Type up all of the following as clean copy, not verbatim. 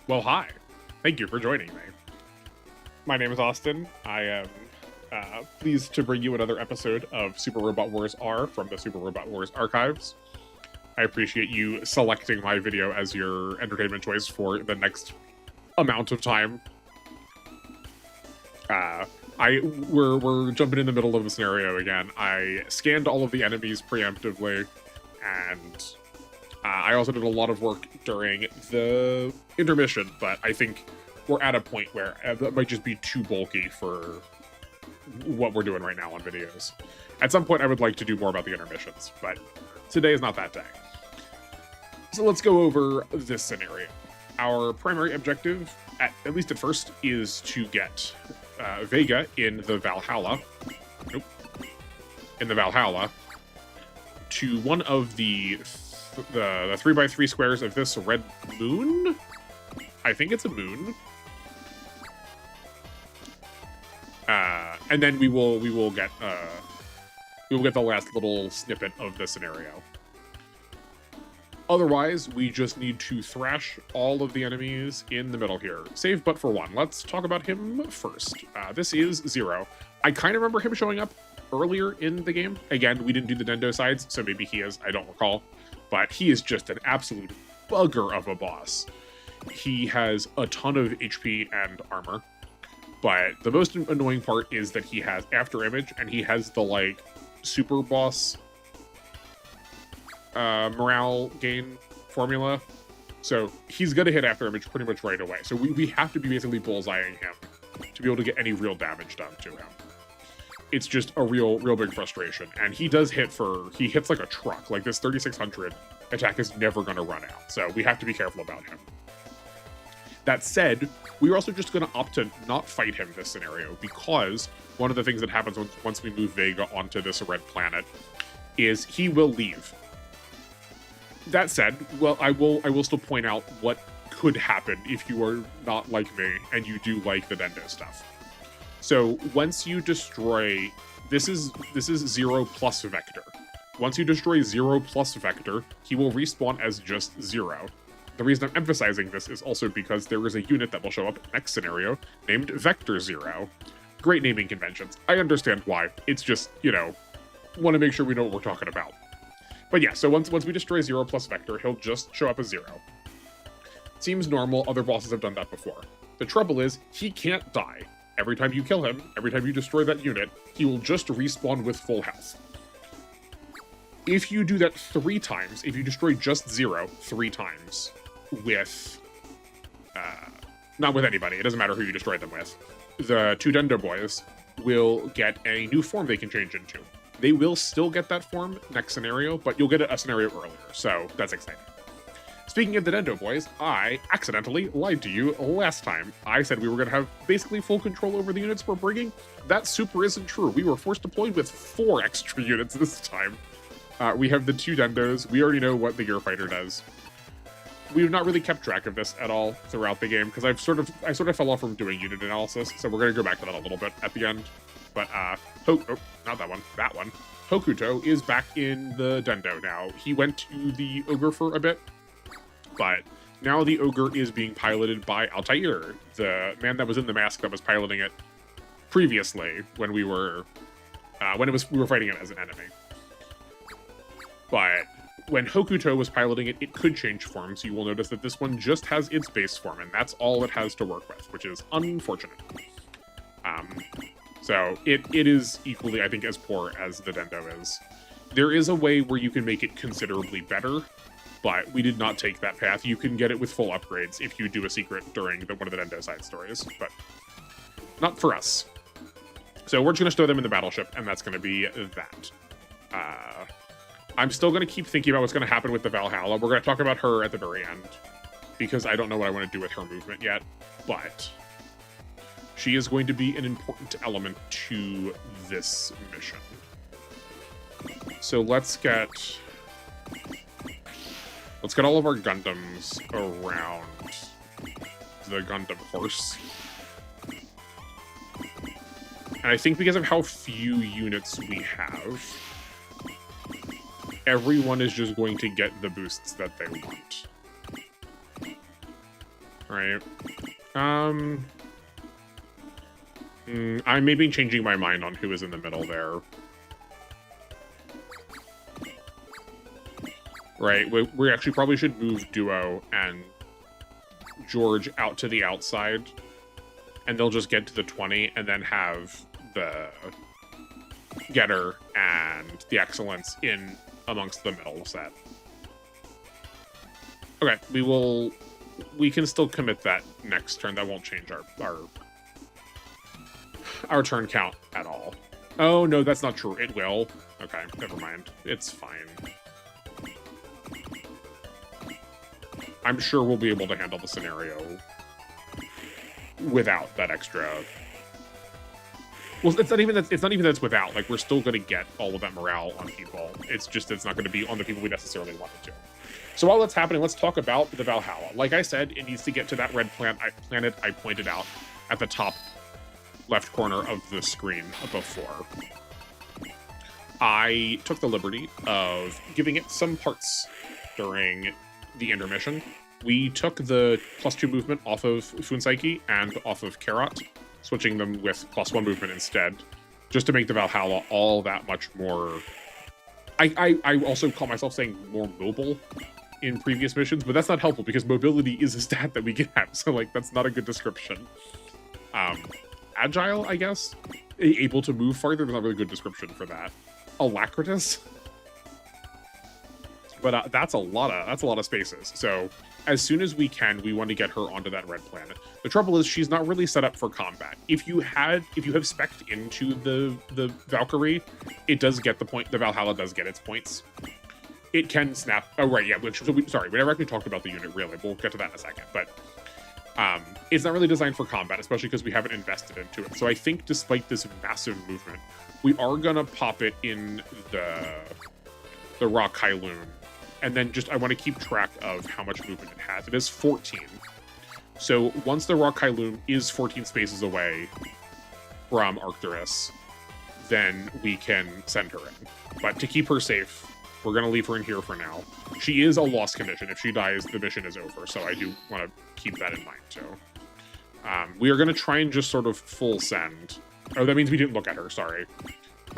Well, hi. Thank you for joining me. My name is Austin. I am pleased to bring you another episode of Super Robot Wars R from the Super Robot Wars archives. I appreciate you selecting my video as your entertainment choice for the next amount of time. We're jumping in the middle of the scenario again. I scanned all of the enemies preemptively, and I also did a lot of work during the intermission, but I think we're at a point where that might just be too bulky for what we're doing right now on videos. At some point, I would like to do more about the intermissions, but today is not that day. So let's go over this scenario. Our primary objective, at least at first, is to get Vega in the Valhalla. Nope. In the Valhalla to one of the 3x3 squares of this red moon. I think it's a moon. And then we will get the last little snippet of the scenario. Otherwise, we just need to thrash all of the enemies in the middle here. Save but for one. Let's talk about him first. This is Zero. I kind of remember him showing up earlier in the game. Again, we didn't do the Dendoh sides, so maybe he is. I don't recall. But he is just an absolute bugger of a boss. He has a ton of HP and armor. But the most annoying part is that he has after image, and he has the, like, super boss morale gain formula. So he's gonna hit after image pretty much right away. So we have to be basically bullseyeing him to be able to get any real damage done to him. It's just a real big frustration. And he does he hits like a truck. Like this 3600 attack is never gonna run out. So we have to be careful about him. That said, we're also just gonna opt to not fight him this scenario, because one of the things that happens once we move Vega onto this red planet is he will leave. That said, well, I will still point out what could happen if you are not like me and you do like the Dendoh stuff. So once you destroy, this is Zero plus Vector. Once you destroy Zero plus Vector, he will respawn as just Zero. The reason I'm emphasizing this is also because there is a unit that will show up next scenario named Vector Zero. Great naming conventions. I understand why. It's just, want to make sure we know what we're talking about. But yeah, so once we destroy Zero plus Vector, he'll just show up as Zero. Seems normal, other bosses have done that before. The trouble is, he can't die. Every time you kill him, every time you destroy that unit, he will just respawn with full health. If you do that 3 times, if you destroy just Zero 3 times with... not with anybody, it doesn't matter who you destroy them with, the 2 Dendoh boys will get a new form they can change into. They will still get that form next scenario, but you'll get a scenario earlier, so that's exciting. Speaking of the Dendoh boys, I accidentally lied to you last time. I said we were going to have basically full control over the units we're bringing. That super isn't true. We were force deployed with 4 extra units this time. We have the 2 Dendohs. We already know what the Gear Fighter does. We've not really kept track of this at all throughout the game, because I sort of fell off from doing unit analysis, so we're going to go back to that a little bit at the end. But, not that one, that one. Hokuto is back in the Dendoh now. He went to the Ogre for a bit, but now the Ogre is being piloted by Altair, the man that was in the mask that was piloting it previously when we were fighting it as an enemy. But when Hokuto was piloting it, it could change form, so you will notice that this one just has its base form, and that's all it has to work with, which is unfortunate. So it is equally, I think, as poor as the Dendoh is. There is a way where you can make it considerably better, but we did not take that path. You can get it with full upgrades if you do a secret during one of the Dendoh side stories, but not for us. So we're just going to stow them in the battleship, and that's going to be that. I'm still going to keep thinking about what's going to happen with the Valhalla. We're going to talk about her at the very end, because I don't know what I want to do with her movement yet, but she is going to be an important element to this mission. So let's get all of our Gundams around the Gundam horse. And I think because of how few units we have, everyone is just going to get the boosts that they want. right? I may be changing my mind on who is in the middle there. Right, we actually probably should move Duo and George out to the outside, and they'll just get to the 20, and then have the Getter and the Excellence in amongst the middle set. Okay, we can still commit that next turn. That won't change our turn count at all. Oh, no, that's not true. It will. Okay, never mind. It's fine. I'm sure we'll be able to handle the scenario without that extra. Well, it's not even that it's without. Like, we're still going to get all of that morale on people. It's just it's not going to be on the people we necessarily wanted to. So while that's happening, let's talk about the Valhalla. Like I said, it needs to get to that red planet I pointed out at the top left corner of the screen before. I took the liberty of giving it some parts during the intermission. We took the +2 movement off of Funsaiki and off of Karat, switching them with +1 movement instead, just to make the Valhalla all that much more... I also call myself saying more mobile in previous missions, but that's not helpful because mobility is a stat that we get at, so like that's not a good description. Agile, I guess? Able to move farther, there's not a really good description for that. Alacritous? But that's a lot of spaces. So as soon as we can, we want to get her onto that red planet. The trouble is she's not really set up for combat. If you have spec'd into the Valkyrie, it does get the point. The Valhalla does get its points. It can snap. Oh right, yeah. Sorry, we never actually talked about the unit really. We'll get to that in a second. But it's not really designed for combat, especially because we haven't invested into it. So I think despite this massive movement, we are gonna pop it in the Rock Hylune. And then I want to keep track of how much movement it has. It is 14. So once the Rock Hylune is 14 spaces away from Arcturus, then we can send her in. But to keep her safe, we're going to leave her in here for now. She is a lost condition. If she dies, the mission is over. So I do want to keep that in mind, too. We are going to try and just sort of full send. Oh, that means we didn't look at her. Sorry.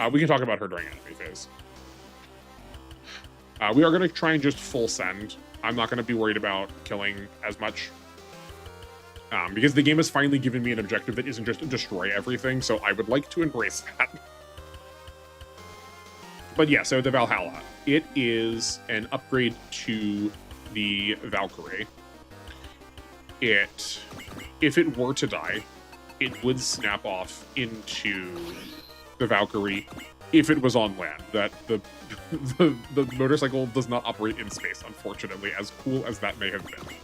We can talk about her during enemy phase. We are going to try and just full send. I'm not going to be worried about killing as much. Because the game has finally given me an objective that isn't just to destroy everything, so I would like to embrace that. But yeah, so the Valhalla. It is an upgrade to the Valkyrie. If it were to die, it would snap off into the Valkyrie if it was on land. That the motorcycle does not operate in space, unfortunately, as cool as that may have been.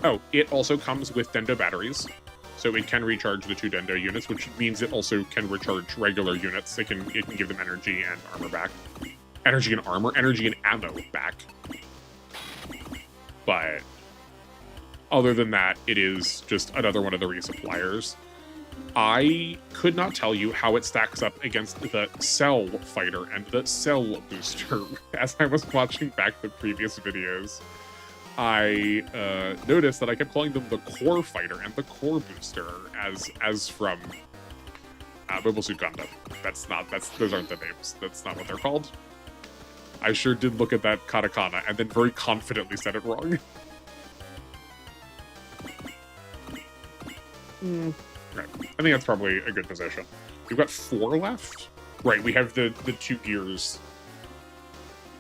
Oh, it also comes with Dendoh batteries, so it can recharge the 2 Dendoh units, which means it also can recharge regular units. It can give them energy and armor back. Energy and armor? Energy and ammo back. But other than that, it is just another one of the resuppliers. I could not tell you how it stacks up against the Cell Fighter and the Cell Booster. As I was watching back the previous videos, I noticed that I kept calling them the Core Fighter and the Core Booster as from Mobile Suit Gundam. Those aren't the names. That's not what they're called. I sure did look at that katakana and then very confidently said it wrong. Right. I think that's probably a good position. We've got 4 left. Right, we have the 2 gears,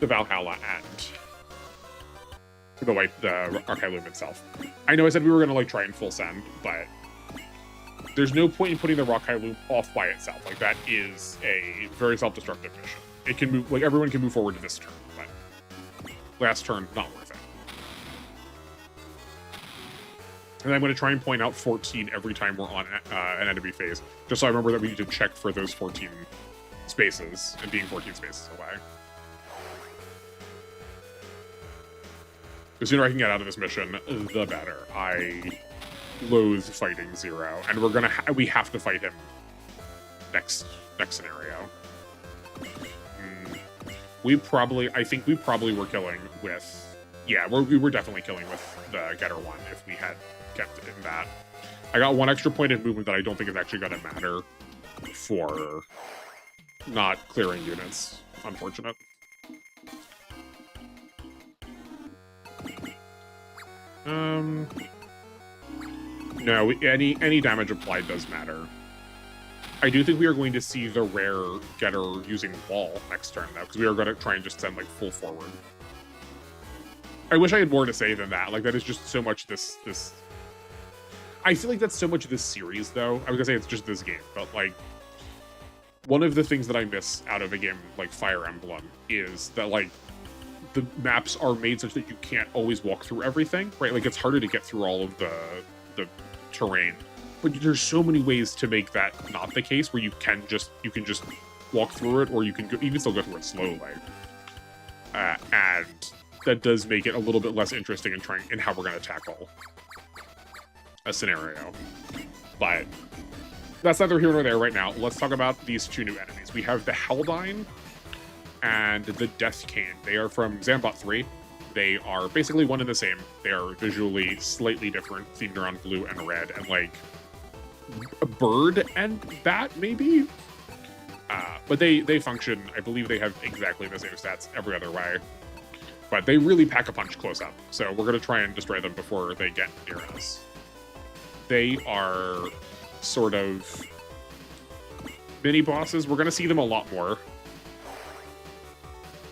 the Valhalla and the Rock Hylune itself. I know I said we were gonna like try and full send, but there's no point in putting the Rock Hylune off by itself. Like that is a very self-destructive mission. It can move, like everyone can move forward to this turn, but last turn, not worth it. And I'm going to try and point out 14 every time we're on an enemy phase, just so I remember that we need to check for those 14 spaces and being 14 spaces away. The sooner I can get out of this mission, the better. I loathe fighting Zero, and we have to fight him next scenario. I think we probably were killing with, yeah, we were definitely killing with the getter one if we had kept it in that. I got 1 extra point of movement that I don't think is actually going to matter for not clearing units. Unfortunate. No, any damage applied does matter. I do think we are going to see the rare getter using wall next turn, though, because we are going to try and just send, like, full forward. I wish I had more to say than that. Like, that is just so much this... I feel like that's so much this series, though. I was going to say it's just this game, but, like, one of the things that I miss out of a game like Fire Emblem is that, like, the maps are made such that you can't always walk through everything, right? Like, it's harder to get through all of the terrain. But there's so many ways to make that not the case, where you can just walk through it, or you can still go through it slowly, and that does make it a little bit less interesting in how we're going to tackle a scenario. But that's neither here nor there right now. Let's talk about these 2 new enemies. We have the Haldine and the Death Cane. They are from Zambot 3. They are basically one and the same. They are visually slightly different, themed around blue and red, and like a bird and bat, maybe? But they function, I believe they have exactly the same stats every other way. But they really pack a punch close up, so we're going to try and destroy them before they get near us. They are sort of mini-bosses. We're going to see them a lot more.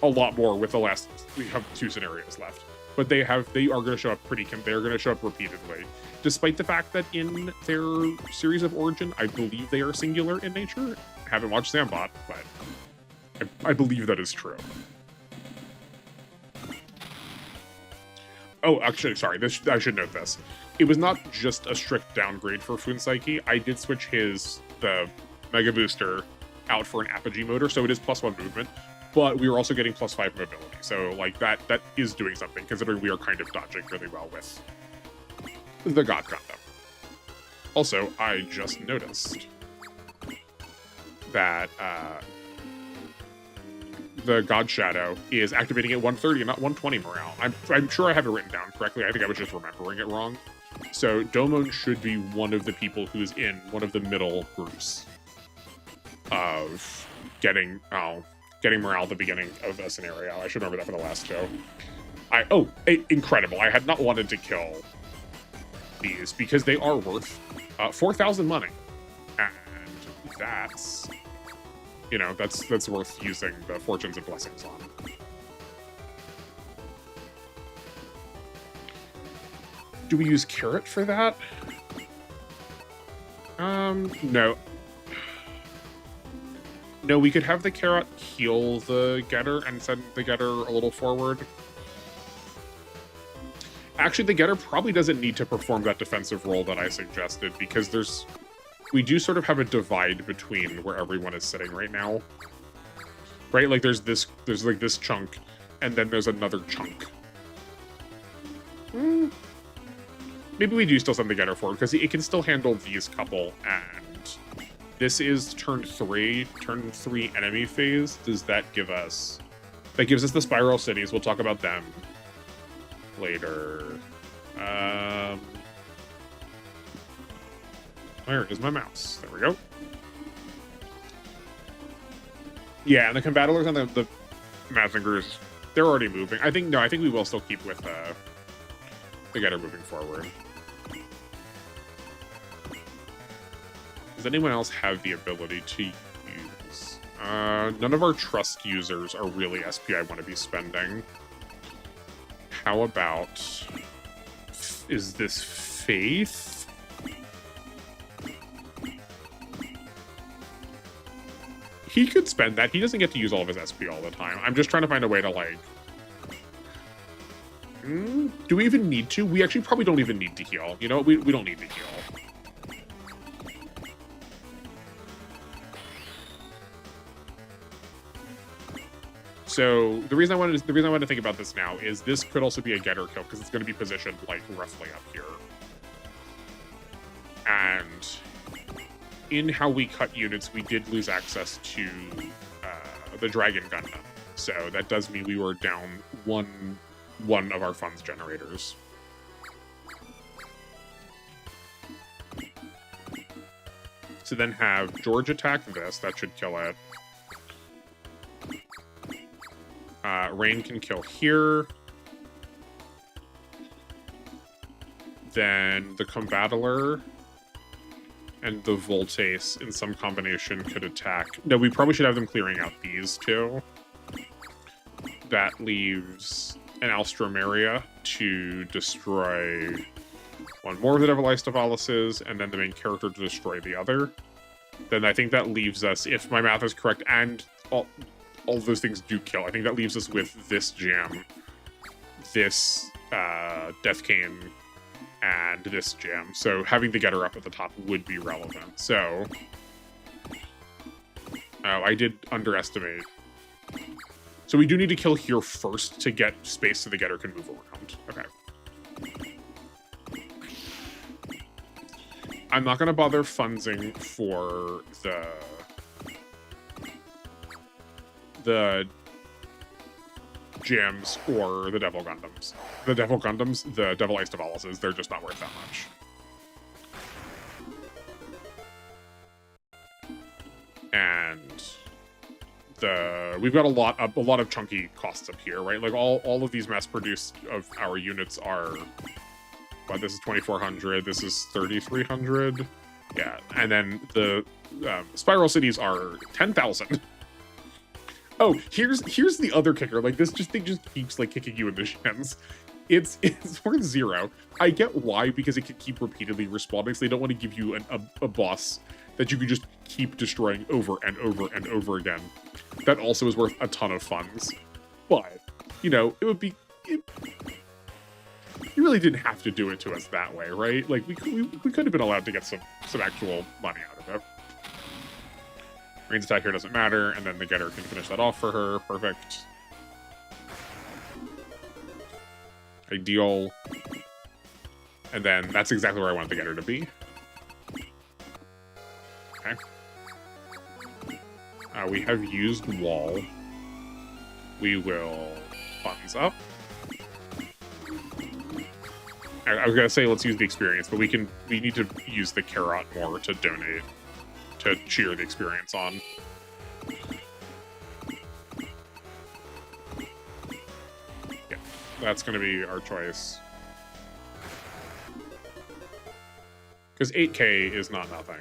With the last... We have 2 scenarios left. But they are going to show up they're going to show up repeatedly. Despite the fact that in their series of origin, I believe they are singular in nature. I haven't watched Zambot, but I believe that is true. Oh, actually, sorry. I should note this. It was not just a strict downgrade for Funseki. I did switch the Mega Booster out for an Apogee motor, so it is +1 movement. But we were also getting +5 mobility, so like that is doing something, considering we are kind of dodging really well with the God Gundam. Also, I just noticed that the God Shadow is activating at 130 and not 120 morale. I'm sure I have it written down correctly. I think I was just remembering it wrong. So Domon should be one of the people who is in one of the middle groups of getting morale at the beginning of a scenario. I should remember that for the last show. Incredible. I had not wanted to kill these because they are worth 4,000 money. And that's, that's worth using the Fortunes and Blessings on. Do we use Carrot for that? No. No, we could have the Carrot heal the Getter and send the Getter a little forward. Actually, the Getter probably doesn't need to perform that defensive role that I suggested, because we do sort of have a divide between where everyone is sitting right now. Right? Like there's like this chunk, and then there's another chunk. Maybe we do still send the Getter forward, because it can still handle these couple, and this is turn 3 enemy phase. Does that give us... That gives us the Spiral Cities. We'll talk about them later. Where is my mouse? There we go. Yeah, and the Combatilors and the Mazingers, they're already moving. I think we will still keep with the Getter moving forward. Does anyone else have the ability to use? None of our trust users are really SP I want to be spending. How about... Is this Faith? He could spend that. He doesn't get to use all of his SP all the time. I'm just trying to find a way to, like... do we even need to? We actually probably don't even need to heal. You know, we don't need to heal. So the reason I wanted to think about this now is this could also be a Getter kill, because it's going to be positioned like roughly up here. And in how we cut units, we did lose access to the Dragon Gundam. So that does mean we were down one of our funds generators. So then have George attack this. That should kill it. Rain can kill here. Then the Combattler and the Voltace in some combination could attack. No, we probably should have them clearing out these two. That leaves an Alstroemeria to destroy one more of the Deviliced Devalices, and then the main character to destroy the other. Then I think that leaves us, if my math is correct, and all of those things do kill, I think that leaves us with this Jam, this Death Cane, and this Jam. So having the Getter up at the top would be relevant. So, I did underestimate. So we do need to kill here first to get space so the Getter can move around. Okay. I'm not going to bother fundsing for the Jams or the Devil Gundams. The Devil Gundams, the Deviliced Devalices, they're just not worth that much. And we've got a lot of chunky costs up here, right? Like all of these mass-produced of our units are. But this is 2,400. This is 3,300. Yeah, and then the Spiral Cities are 10,000. Oh, here's the other kicker. Like this thing just keeps like kicking you in the shins. It's worth 0. I get why, because it can keep repeatedly respawning. So they don't want to give you a boss that you can just keep destroying over and over and over again. That also is worth a ton of funds. But you know, it would be. You really didn't have to do it to us that way, right? Like, we could have been allowed to get some actual money out of it. Rain's attack here doesn't matter, and then the Getter can finish that off for her. Perfect. Ideal. And then that's exactly where I want the Getter to be. Okay. We have used Wall. We will funds up. I was gonna say let's use the experience, but we need to use the Carrot more to donate, to cheer the experience on. Yeah, that's gonna be our choice. Because 8K is not nothing.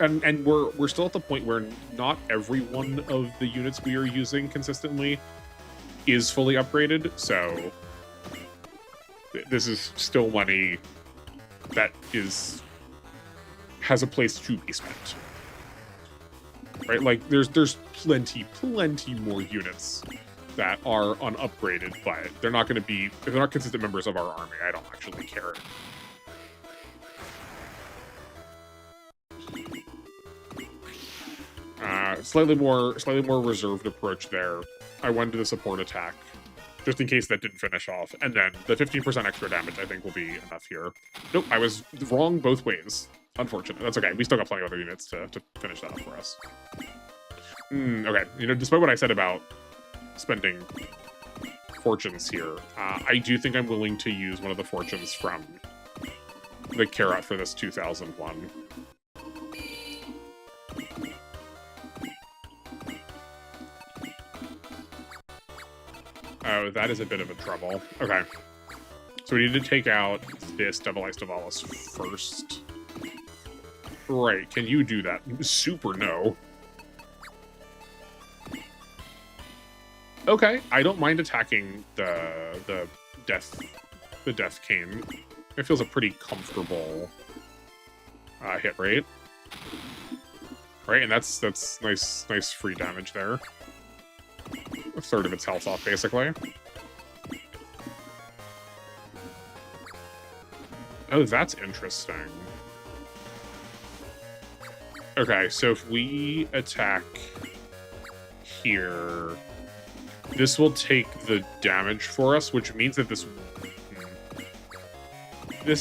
And we're still at the point where not every one of the units we are using consistently is fully upgraded, so this is still money that has a place to be spent, right? Like there's plenty more units that are unupgraded, but they're not going to be, if they're not consistent members of our army, I don't actually care. Slightly more reserved approach there. I went to the support attack, just in case that didn't finish off. And then the 15% extra damage, I think, will be enough here. Nope, I was wrong both ways. Unfortunate. That's okay. We still got plenty of other units to finish that up for us. Okay. You know, despite what I said about spending fortunes here, I do think I'm willing to use one of the fortunes from the Carrot for this 2001. Oh, that is a bit of a trouble. Okay. So we need to take out this Deviliced Devalis first. Right, can you do that? Super no. Okay, I don't mind attacking the Death Cane. It feels a pretty comfortable hit rate. Right, and that's nice free damage there. A third of its health off, basically. Oh, that's interesting. Okay, so if we attack here, this will take the damage for us, which means that this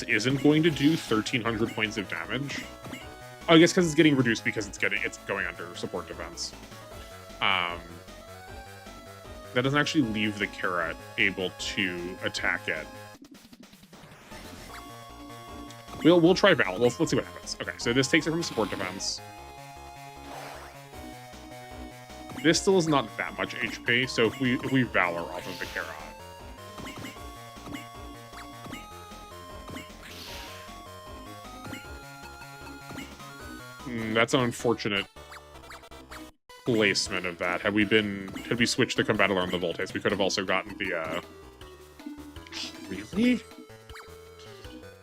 isn't going to do 1,300 points of damage. Oh, I guess because it's getting reduced because it's going under support defense. That doesn't actually leave the carrot able to attack it. We'll try Val. Let's see what happens. Okay, so this takes it from support defense. This still is not that much HP, so if we Valor off of the carrot. That's an unfortunate placement of that. Had we switched the Combattler on the Voltace, we could have also gotten the really?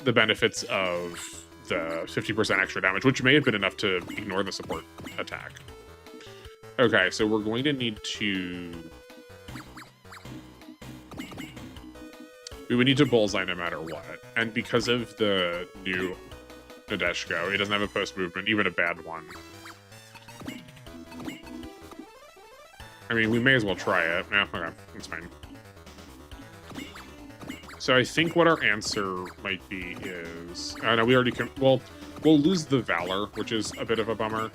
The benefits of the 50% extra damage, which may have been enough to ignore the support attack. Okay, so we're going to need to... We would need to bullseye no matter what. And because of the new Nadeshko, it doesn't have a post movement, even a bad one. I mean, we may as well try it. Yeah, okay, that's fine. So I think what our answer might be is... I know we already can... Well, we'll lose the Valor, which is a bit of a bummer.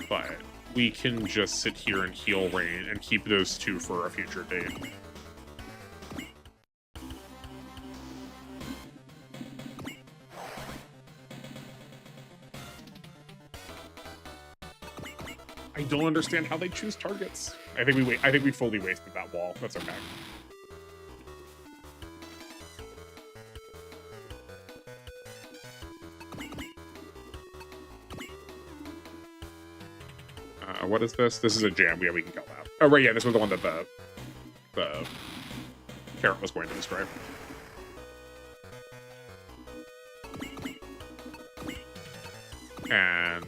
But we can just sit here and heal Rain and keep those two for a future date. I don't understand how they choose targets. I think we fully wasted that wall. That's okay. What is this? This is a jam. Yeah, we can kill that. Oh, right, yeah, this was the one that the carrot was going to destroy. And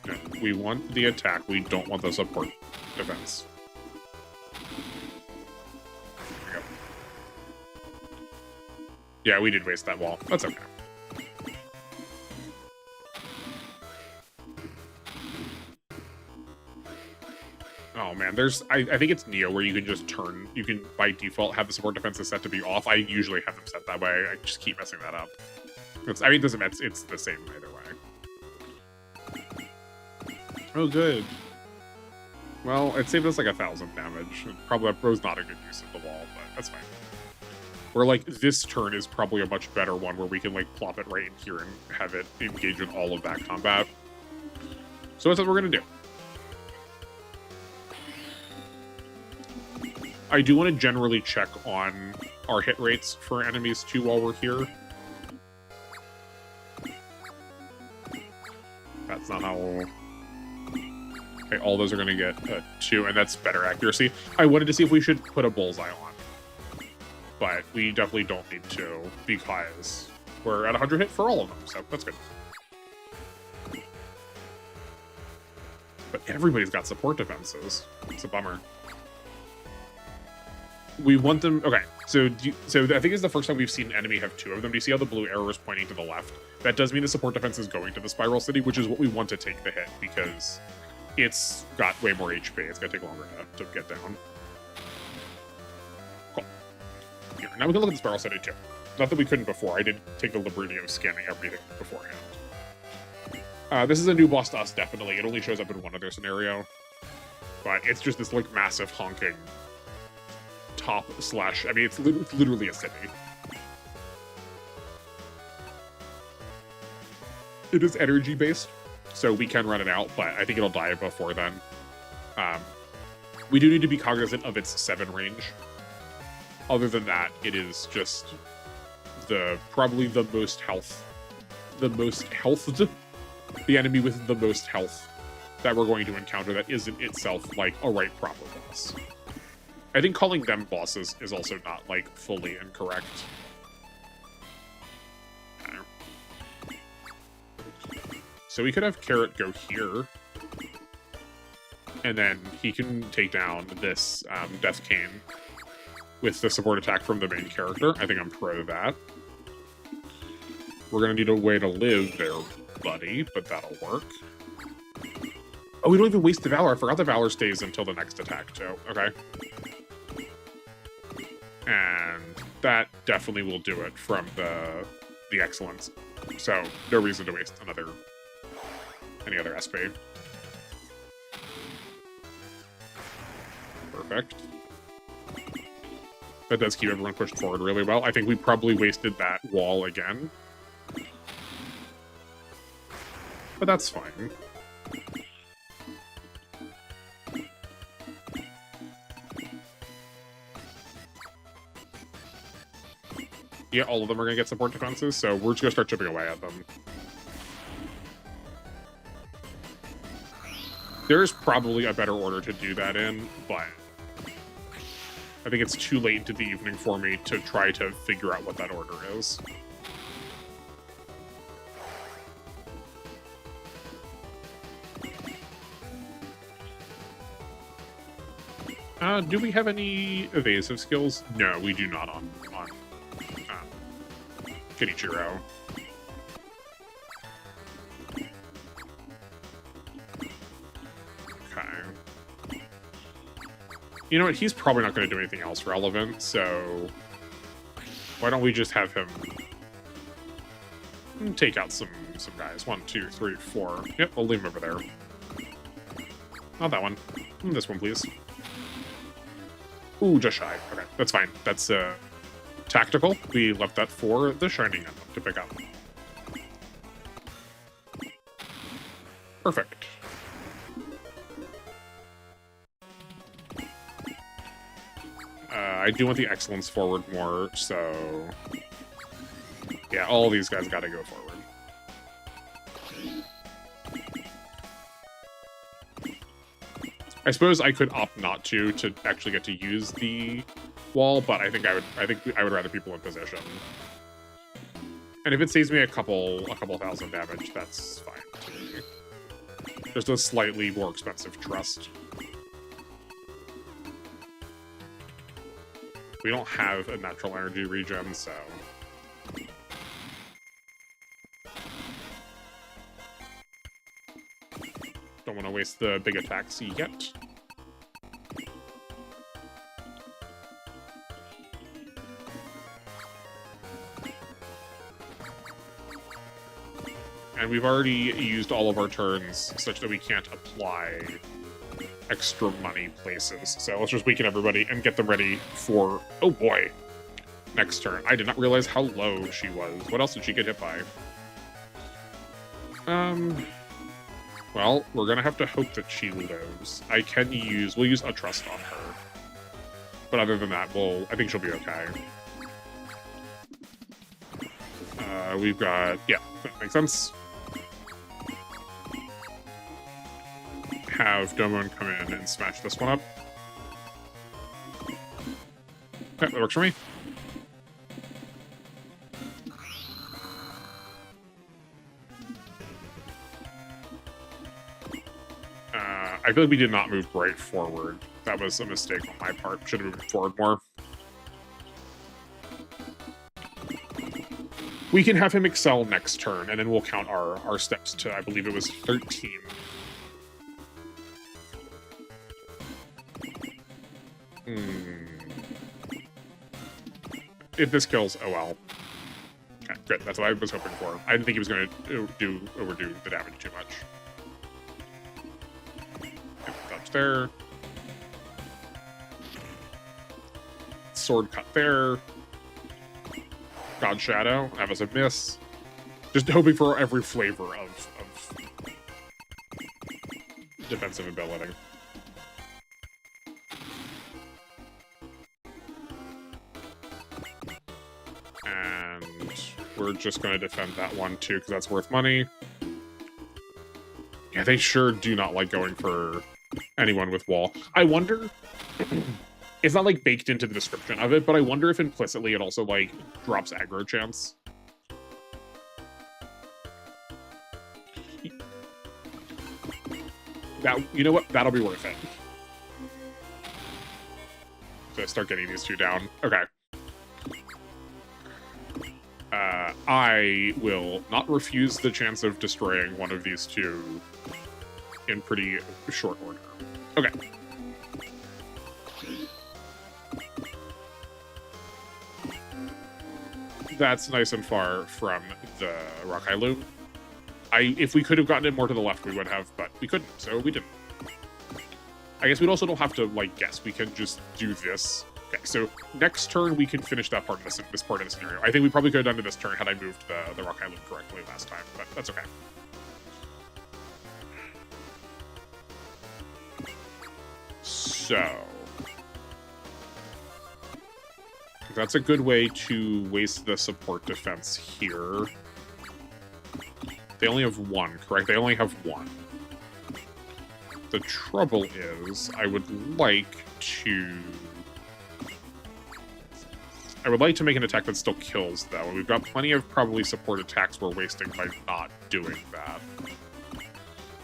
no, we want the attack. We don't want the support defense. There we go. Yeah, we did waste that wall. That's okay. Oh man, I think it's Neo where you can just turn, you can by default have the support defenses set to be off. I usually have them set that way. I just keep messing that up. I mean, it doesn't matter. It's the same either way. Oh, good. Well, it saved us like 1,000 damage. Probably that was not a good use of the wall, but that's fine. Where like this turn is probably a much better one where we can like plop it right in here and have it engage in all of that combat. So that's what we're gonna do. I do want to generally check on our hit rates for enemies too while we're here. That's not how... Okay, all those are going to get 2, and that's better accuracy. I wanted to see if we should put a bullseye on. But we definitely don't need to, because we're at 100 hit for all of them, so that's good. But everybody's got support defenses. It's a bummer. We want them... Okay, so I think it's the first time we've seen an enemy have 2 of them. Do you see how the blue arrow is pointing to the left? That does mean the support defense is going to the Spiral City, which is what we want to take the hit, because it's got way more HP. It's going to take longer to get down. Cool. Here, now we can look at the Spiral City, too. Not that we couldn't before. I did take the liberty of scanning everything beforehand. This is a new boss to us, definitely. It only shows up in one other scenario. But it's just this, like, massive honking... top slash... I mean, it's literally a city. It is energy-based, so we can run it out, but I think it'll die before then. We do need to be cognizant of its 7 range. Other than that, it is just probably the most health. The enemy with the most health that we're going to encounter that isn't itself, like, a right proper boss. I think calling them bosses is also not, like, fully incorrect. So we could have Carrot go here. And then he can take down this Death Cane with the support attack from the main character. I think I'm pro that. We're going to need a way to live there, buddy, but that'll work. Oh, we don't even waste the Valor. I forgot the Valor stays until the next attack, too. Okay. And that definitely will do it from the Excellence. So, no reason to waste any other SP. Perfect. That does keep everyone pushed forward really well. I think we probably wasted that wall again. But that's fine. Yeah, all of them are going to get support defenses, so we're just going to start chipping away at them. There's probably a better order to do that in, but I think it's too late into the evening for me to try to figure out what that order is. Do we have any evasive skills? No, we do not on Kenichiro. Okay. You know what? He's probably not going to do anything else relevant, so why don't we just have him take out some guys? 1, 2, 3, 4. Yep, we'll leave him over there. Not that one. This one, please. Ooh, just shy. Okay, that's fine. That's tactical. We left that for the Shining Emblem to pick up. Perfect. I do want the excellence forward more, so yeah, all these guys got to go forward. I suppose I could opt not to actually get to use the wall, but I think I would rather people in position. And if it saves me a couple thousand damage, that's fine to me. Just a slightly more expensive trust. We don't have a natural energy regen, so don't want to waste the big attacks yet. And we've already used all of our turns such that we can't apply extra money places. So let's just weaken everybody and get them ready for, oh boy, next turn. I did not realize how low she was. What else did she get hit by? Well, we're gonna have to hope that she lives. We'll use a trust on her. But other than that, I think she'll be okay. We've got, yeah, that makes sense. Have Domon come in and smash this one up. Okay, that works for me. I feel like we did not move right forward. That was a mistake on my part. Should have moved forward more. We can have him excel next turn, and then we'll count our steps to, I believe it was 13. If this kills, oh well. Okay, good. That's what I was hoping for. I didn't think he was going to overdo the damage too much. Dodge there. Sword cut there. God Shadow. That was a miss. Just hoping for every flavor of defensive ability. And we're just going to defend that one too, because that's worth money. Yeah, they sure do not like going for anyone with wall. I wonder... It's not, like, baked into the description of it, but I wonder if implicitly it also, like, drops aggro chance. You know what? That'll be worth it. So start getting these two down. Okay. I will not refuse the chance of destroying one of these two in pretty short order. Okay. That's nice and far from the Rockeye Loom. If we could have gotten it more to the left, we would have, but we couldn't, so we didn't. I guess we also don't have to, like, guess. We can just do this. Okay, so next turn we can finish that part of this part of the scenario. I think we probably could have done it this turn had I moved the Rock Island correctly last time, but that's okay. So that's a good way to waste the support defense here. They only have one, correct? They only have one. The trouble is, I would like to make an attack that still kills, though. And we've got plenty of probably support attacks we're wasting by not doing that.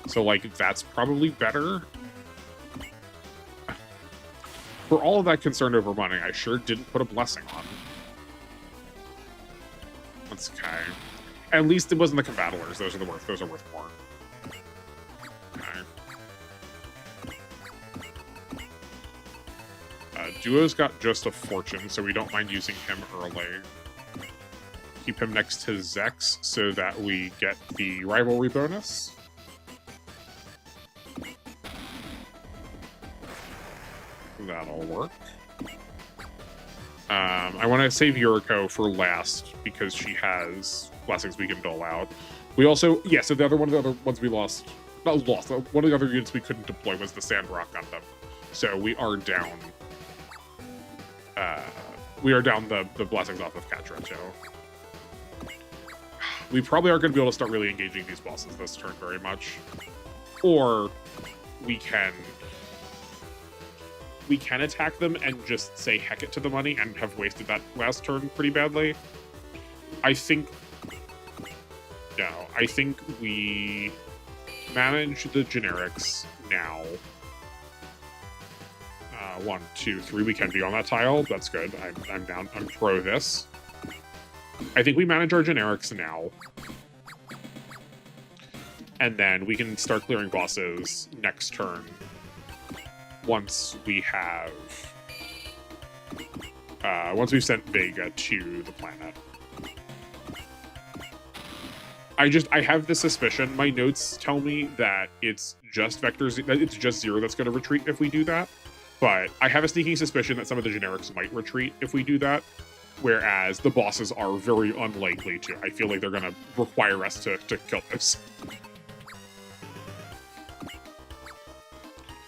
So, like, that's probably better. For all of that concern over money, I sure didn't put a blessing on. That's okay. At least it wasn't the combattlers. Those are worth more. Okay. Duo's got just a fortune, so we don't mind using him early. Keep him next to Zex so that we get the rivalry bonus. That'll work. I want to save Yuriko for last because she has blessings we can dole out. We also, yeah, so the other one of the other ones we lost, not lost, one of the other units we couldn't deploy was the Sandrock Gundam. So we are down the blessings off of Katra too. We probably aren't going to be able to start really engaging these bosses this turn very much. Or we can attack them and just say heck it to the money and have wasted that last turn pretty badly. I think we manage the generics now. 1, 2, 3, we can be on that tile. That's good. I'm down. I'm pro this. I think we manage our generics now. And then we can start clearing bosses next turn. Once we have... once we've sent Vega to the planet. I have the suspicion, my notes tell me that it's just it's just 0 that's going to retreat if we do that. But I have a sneaking suspicion that some of the generics might retreat if we do that, whereas the bosses are very unlikely to. I feel like they're going to require us to kill this.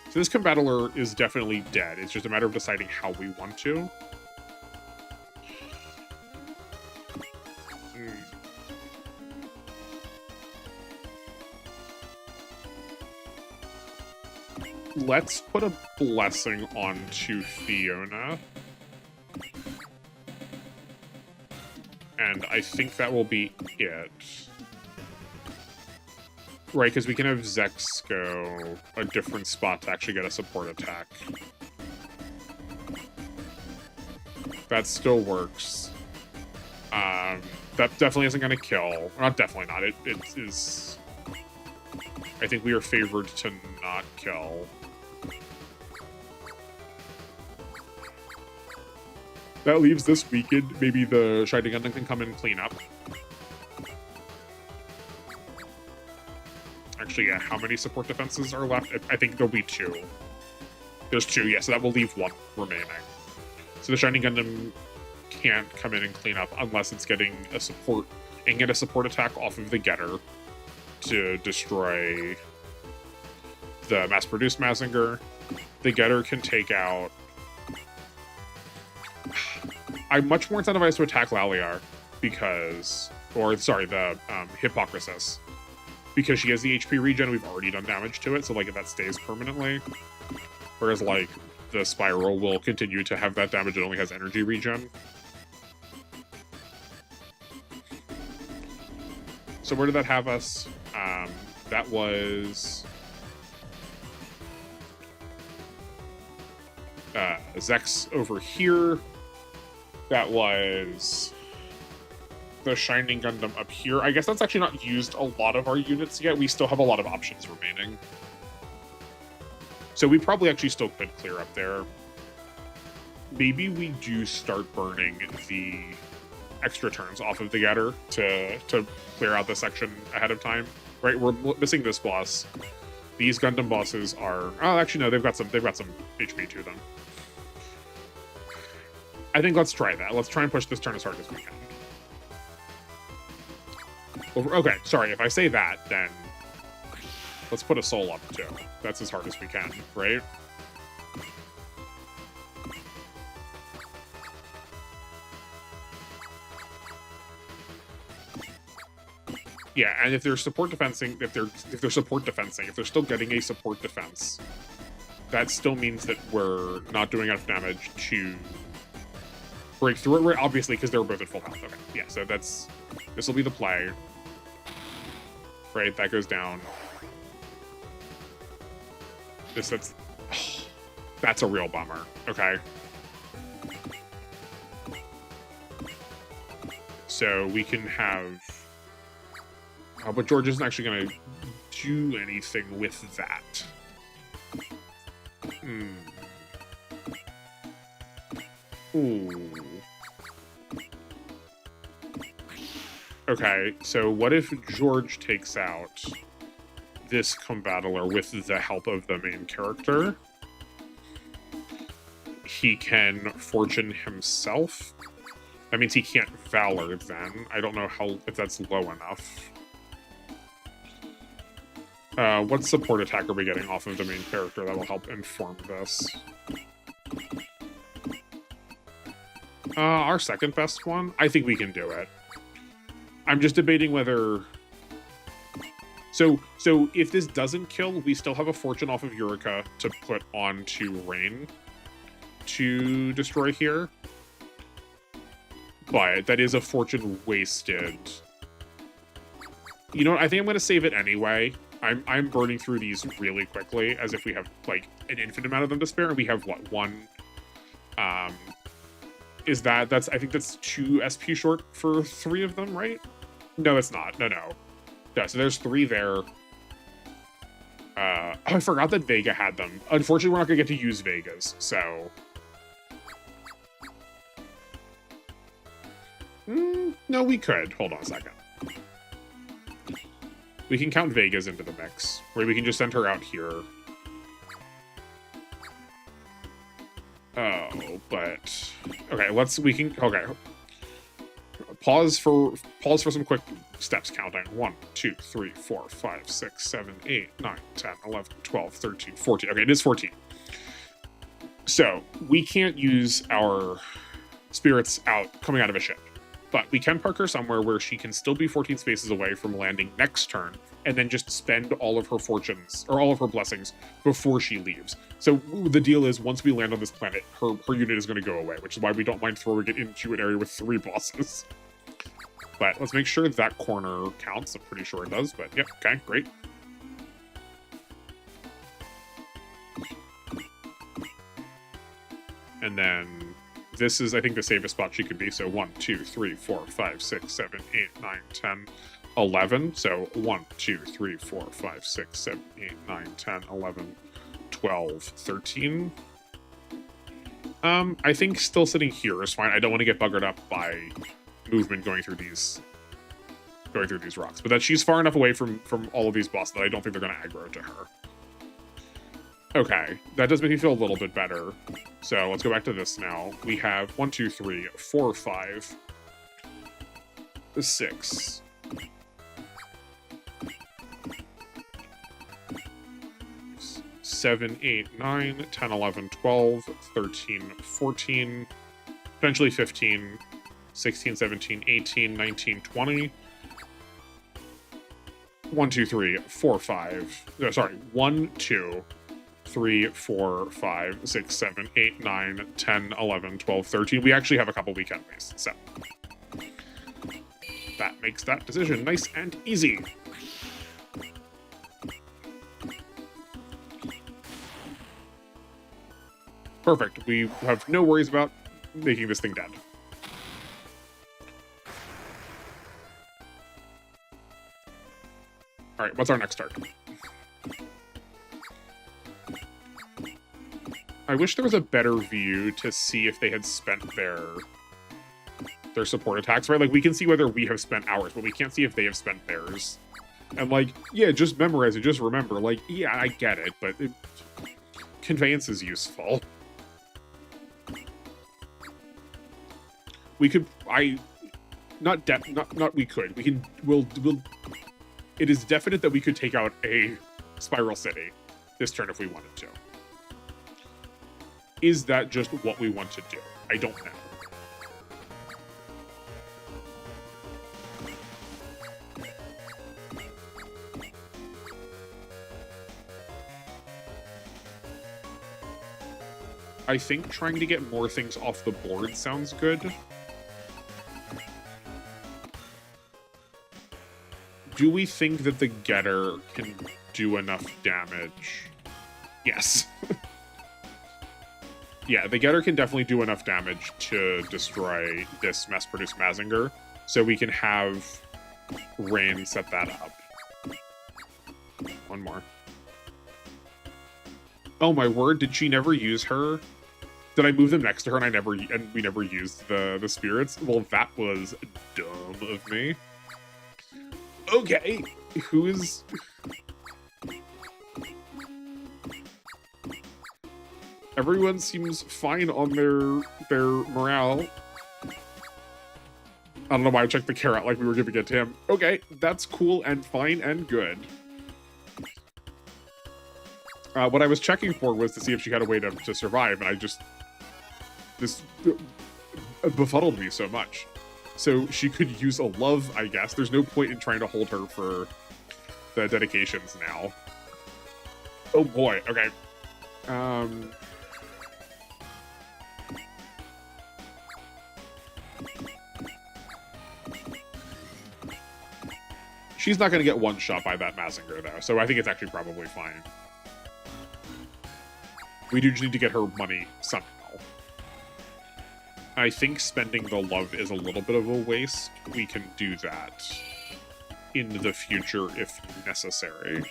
So this combattler is definitely dead. It's just a matter of deciding how we want to. Let's put a blessing onto Fiona. And I think that will be it. Right, because we can have Zex go a different spot to actually get a support attack. That still works. That definitely isn't going to kill. Not definitely not. It is... I think we are favored to not kill. That leaves this weekend. Maybe the Shining Gundam can come in and clean up. Actually, yeah, how many support defenses are left? I think there'll be 2. There's 2, yeah, so that will leave 1 remaining. So the Shining Gundam can't come in and clean up unless it's getting a support and get a support attack off of the Getter to destroy the mass-produced Mazinger. The Getter can take out... I'm much more incentivized to attack Laliar because... Or, sorry, the Hypocrisis. Because she has the HP regen, we've already done damage to it, so, like, that stays permanently. Whereas, like, the Spiral will continue to have that damage, it only has energy regen. So where did that have us? That was... Zex over here. That was the Shining Gundam up here. I guess that's actually not used a lot of our units yet. We still have a lot of options remaining. So we probably actually still could clear up there. Maybe we do start burning the extra turns off of the Getter to clear out the section ahead of time. Right, we're missing this boss. These Gundam bosses are... Oh, actually, no, they've got some HP to them. I think let's try that. Let's try and push this turn as hard as we can. Okay, sorry, if I say that, then let's put a soul up, too. That's as hard as we can, right? Yeah, and if they're support defensing, if they're still getting a support defense, that still means that we're not doing enough damage to break through it, right? Obviously, because they're both at full health. Okay, yeah, so this will be the play. Right, that goes down. That's a real bummer. Okay. So we can have... but George isn't actually going to do anything with that. Ooh. Okay, so what if George takes out this combattler with the help of the main character? He can fortune himself. That means he can't Valor then. I don't know if that's low enough. What support attack are we getting off of the main character that will help inform this? Our second best one? I think we can do it. I'm just debating whether... So if this doesn't kill, we still have a fortune off of Eureka to put onto Rain to destroy here. But that is a fortune wasted. You know what? I think I'm going to save it anyway. I'm burning through these really quickly, as if we have, like, an infinite amount of them to spare. And we have, what, one... I think that's 2 SP short for 3 of them, right? No, it's not. No. Yeah, so there's 3 there. I forgot that Vega had them. Unfortunately, we're not going to get to use Vegas, so... No, we could. Hold on a second. We can count Vegas into the mix, where we can just send her out here. Oh, but... Okay, okay. Pause for some quick steps counting. 1, 2, 3, 4, 5, 6, 7, 8, 9, 10, 11, 12, 13, 14. Okay, it is 14. So, we can't use our spirits coming out of a ship. But we can park her somewhere where she can still be 14 spaces away from landing next turn, and then just spend all of her fortunes, or all of her blessings, before she leaves. So the deal is, once we land on this planet, her unit is going to go away, which is why we don't mind throwing it into an area with 3 bosses. But let's make sure that corner counts. I'm pretty sure it does, but yeah, okay, great. And then... this is, I think, the safest spot she could be. So 1, 2, 3, 4, 5, 6, 7, 8, 9, 10, 11. So 1, 2, 3, 4, 5, 6, 7, 8, 9, 10, 11, 12, 13. I think still sitting here is fine. I don't want to get buggered up by movement going through these rocks. But that she's far enough away from all of these bosses that I don't think they're going to aggro to her. Okay, that does make me feel a little bit better. So let's go back to this now. We have 1, 2, 3, 4, 5, 6. 7, 8, 9, 10, 11, 12, 13, 14, potentially 15, 16, 17, 18, 19, 20. 1, 2, 3, 4, 5. No, sorry, 1, 2, 3, 4, 5, 6, 7, 8, 9, 10, 11, 12, 13. We actually have a couple weekend days, so that makes that decision nice and easy. Perfect. We have no worries about making this thing dead. All right, what's our next target? I wish there was a better view to see if they had spent their support attacks, right? Like, we can see whether we have spent ours, but we can't see if they have spent theirs. And like, yeah, just memorize it, just remember. Like, yeah, I get it, but conveyance is useful. We could, not we could. We'll, it is definite that we could take out a Spiral City this turn if we wanted to. Is that just what we want to do? I don't know. I think trying to get more things off the board sounds good. Do we think that the Getter can do enough damage? Yes. Yeah, the Getter can definitely do enough damage to destroy this mass-produced Mazinger, so we can have Rain set that up. One more. Oh my word, did she never use her? Did I move them next to her and we never used the spirits? Well, that was dumb of me. Okay, who is... Everyone seems fine on their morale. I don't know why I checked the carrot like we were giving it to him. Okay, that's cool and fine and good. What I was checking for was to see if she had a way to survive, and this befuddled me so much. So she could use a love, I guess. There's no point in trying to hold her for the dedications now. Oh boy, okay. She's not going to get one shot by that Mazinger, though, so I think it's actually probably fine. We do just need to get her money somehow. I think spending the love is a little bit of a waste. We can do that in the future if necessary.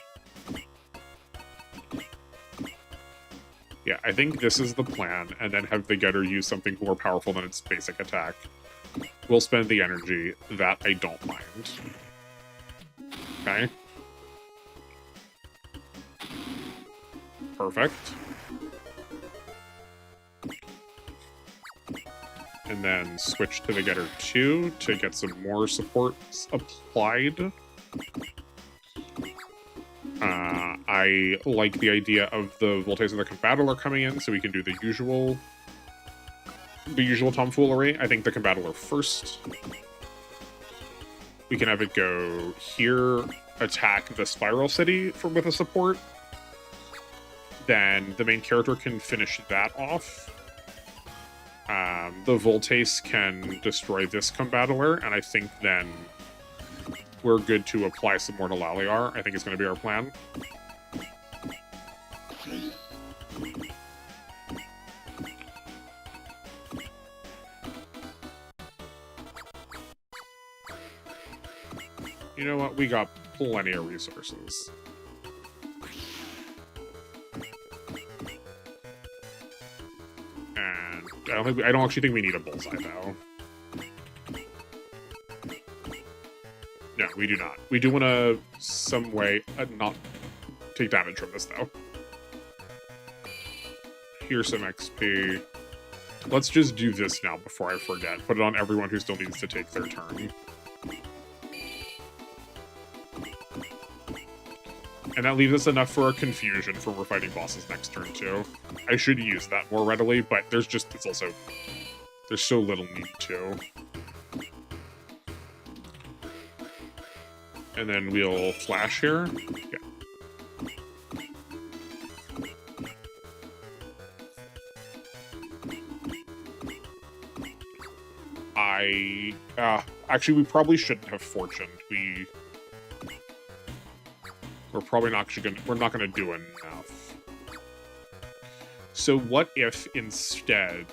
Yeah, I think this is the plan, and then have the Getter use something more powerful than its basic attack. We'll spend the energy. That I don't mind. Okay. Perfect. And then switch to the Getter 2 to get some more supports applied. I like the idea of the Voltes and the Combattler coming in, so we can do the usual tomfoolery. I think the Combattler first. We can have it go here, attack the Spiral City with a support. Then the main character can finish that off. The Voltes can destroy this Combattler, and I think then we're good to apply some more to Laliar. I think it's going to be our plan. You know what? We got plenty of resources. And I don't actually think we need a bullseye, though. No, we do not. We do want to, some way, not take damage from this, though. Here's some XP. Let's just do this now before I forget. Put it on everyone who still needs to take their turn. And that leaves us enough for a confusion for we're fighting bosses next turn, too. I should use that more readily, but there's so little need to. And then we'll flash here. Yeah. Actually, we probably shouldn't have fortuned. We're probably not actually we're not gonna do enough. So what if instead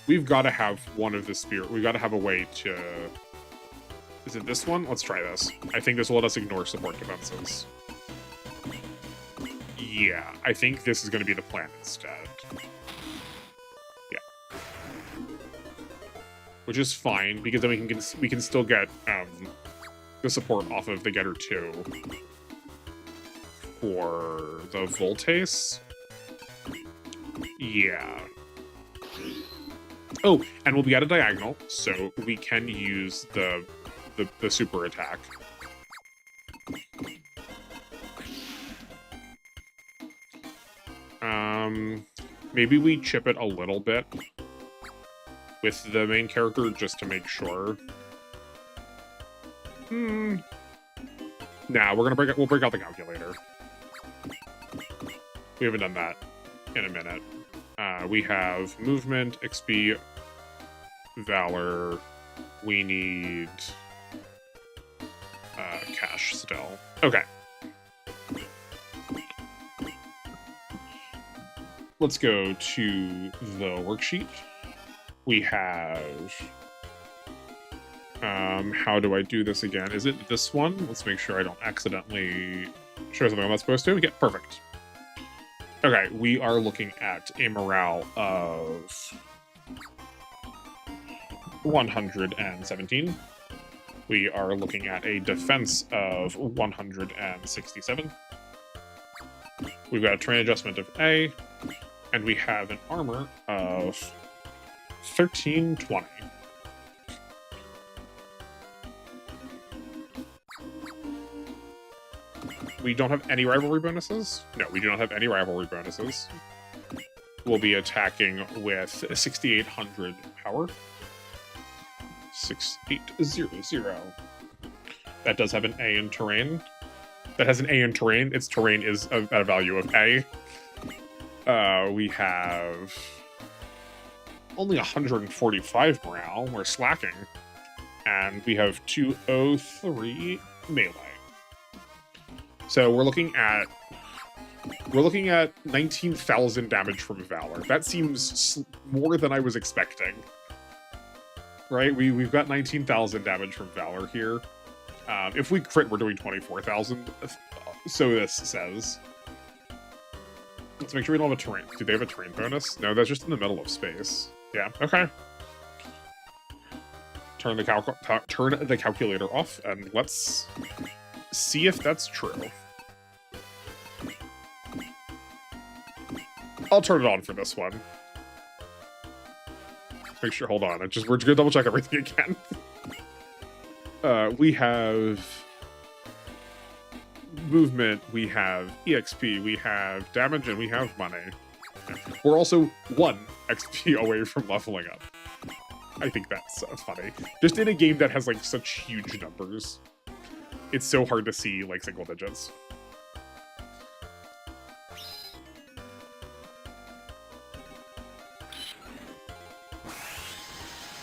we've got to have one of the spirit, we've got to have a way to, is it this one? Let's try this. I think this will let us ignore support defenses. Yeah, I think this is going to be the plan instead. Yeah. which is fine because then we can still get the support off of the Getter 2 for the Voltace. Yeah. Oh, and we'll be at a diagonal, so we can use the super attack. Maybe we chip it a little bit with the main character just to make sure. Nah, we'll break out the calculator. We haven't done that in a minute. We have movement, XP, valor. We need cash still. Okay. Let's go to the worksheet. We have... how do I do this again? Is it this one? Let's make sure I don't accidentally show something I'm not supposed to. Yeah, perfect. Okay, we are looking at a morale of 117. We are looking at a defense of 167. We've got a terrain adjustment of A, and we have an armor of 1320. We don't have any rivalry bonuses? No, we do not have any rivalry bonuses. We'll be attacking with 6,800 power. 6800. That does have an A in terrain. That has an A in terrain. Its terrain is at a value of A. We have only 145 morale. We're slacking. And we have 203 melee. So we're looking at 19,000 damage from Valor. That seems more than I was expecting. Right? We've got 19,000 damage from Valor here. If we crit, we're doing 24,000. So this says. Let's make sure we don't have a terrain. Do they have a terrain bonus? No, that's just in the middle of space. Yeah, okay. Turn the calculator off, and let's see if that's true. I'll turn it on for this one. Let's make sure, hold on. We're gonna double check everything again. We have movement, we have EXP, we have damage, and we have money. We're also 1 XP away from leveling up. I think that's funny. Just in a game that has like such huge numbers, it's so hard to see like single digits.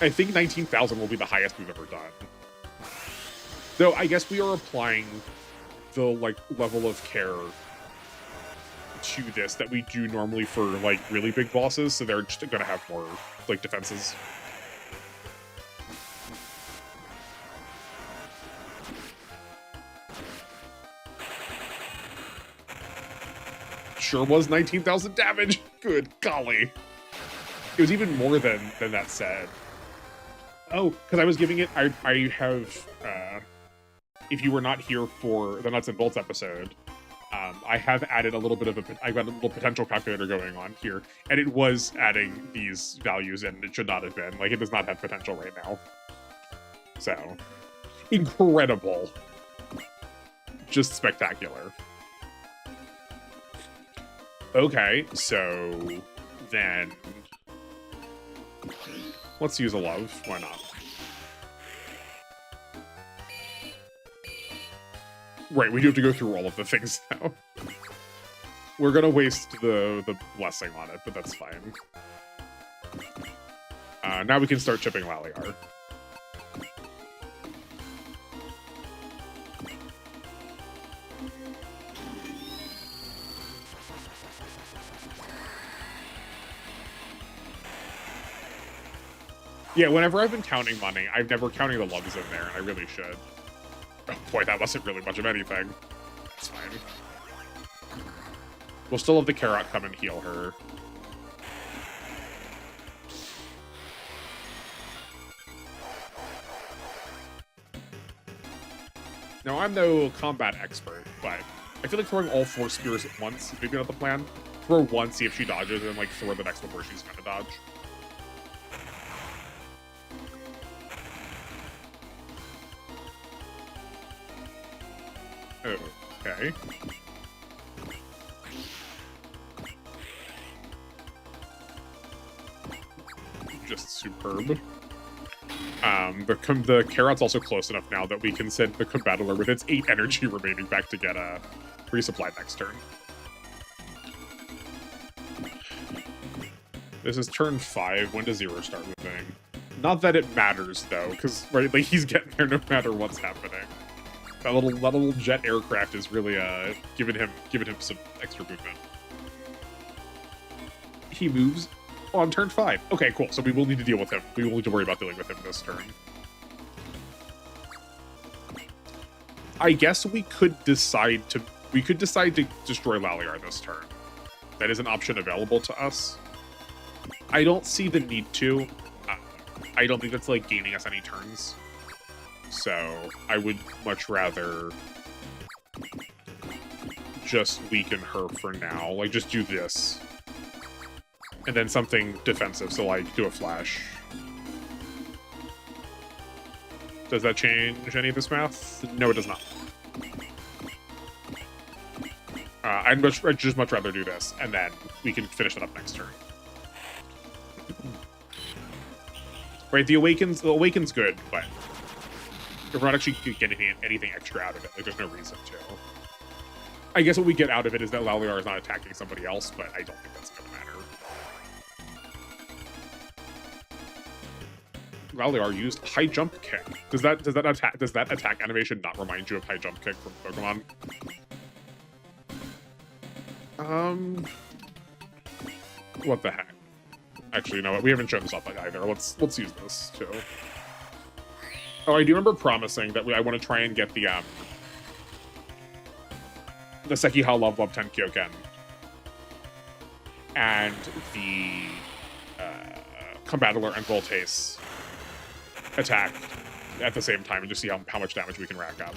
I think 19,000 will be the highest we've ever done. Though I guess we are applying the like level of care to this that we do normally for like really big bosses, so they're just gonna have more like defenses. Sure was 19,000 damage. Good golly. It was even more than that said. Oh, because I was giving it, I have, if you were not here for the Nuts and Bolts episode, I have added a little bit of I've got a little potential calculator going on here, and it was adding these values, and it should not have been. Like, it does not have potential right now. So, incredible. Just spectacular. Okay, so then let's use a love. Why not? Right, we do have to go through all of the things now. We're gonna waste the blessing on it, but that's fine. Now we can start chipping Laliar. Yeah, whenever I've been counting money, I've never counted the loves in there, and I really should. Oh boy, that wasn't really much of anything. It's fine. We'll still have the Carrot come and heal her. Now, I'm no combat expert, but I feel like throwing all 4 spears at once is maybe not the plan. Throw one, see if she dodges, and then like throw the next one where she's gonna dodge. Okay. Just superb. The carrot's also close enough now that we can send the combattler with its 8 energy remaining back to get a resupply next turn. This is turn 5. When does Zero start moving? Not that it matters though, because right, like he's getting there no matter what's happening. That little jet aircraft is really giving him some extra movement. He moves on turn 5. Okay, cool. So we will need to deal with him. We will need to worry about dealing with him this turn. I guess we could decide to destroy Laliar this turn. That is an option available to us. I don't see the need to. I don't think that's like gaining us any turns. So I would much rather just weaken her for now. Like just do this. And then something defensive, so like do a flash. Does that change any of this math? No, it does not. I'd just much rather do this, and then we can finish it up next turn. Right, the Awaken's good, but if we're not actually getting anything extra out of it, like there's no reason to. I guess what we get out of it is that Laliar is not attacking somebody else, but I don't think that's going to matter. Laliar used high jump kick. Does that attack animation not remind you of high jump kick from Pokemon? What the heck? Actually, you know what? We haven't shown this off either. Let's use this too. Oh, I do remember promising that I want to try and get the Sekiha Love 10 Kyoken and the Combattler and Voltace attack at the same time and just see how much damage we can rack up.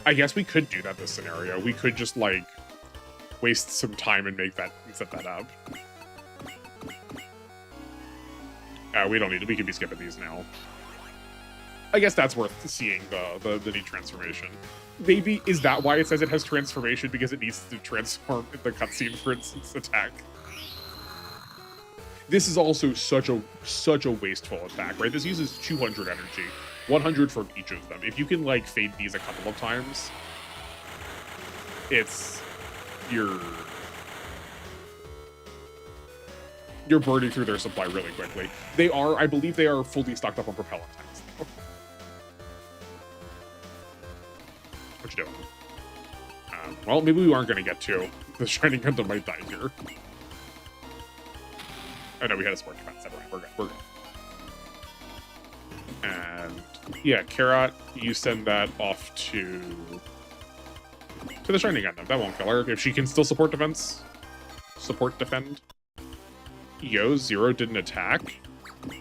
I guess we could do that this scenario. We could just like waste some time and set that up. We don't need to. We can be skipping these now. I guess that's worth seeing the neat transformation. Maybe is that why it says it has transformation, because it needs to transform in the cutscene for its attack. This is also such a wasteful attack, right? This uses 200 energy, 100 from each of them. If you can like fade these a couple of times, you're burning through their supply really quickly. I believe they are fully stocked up on propellant tanks though. What you doing? Well, maybe we aren't going to get to. The Shining Gundam might die here. Oh no, we had a sport defense. Never mind. We're good. And yeah, Carrot, you send that off to the Shining Gundam. That won't kill her. If she can still support defend. Yo, Zero didn't attack.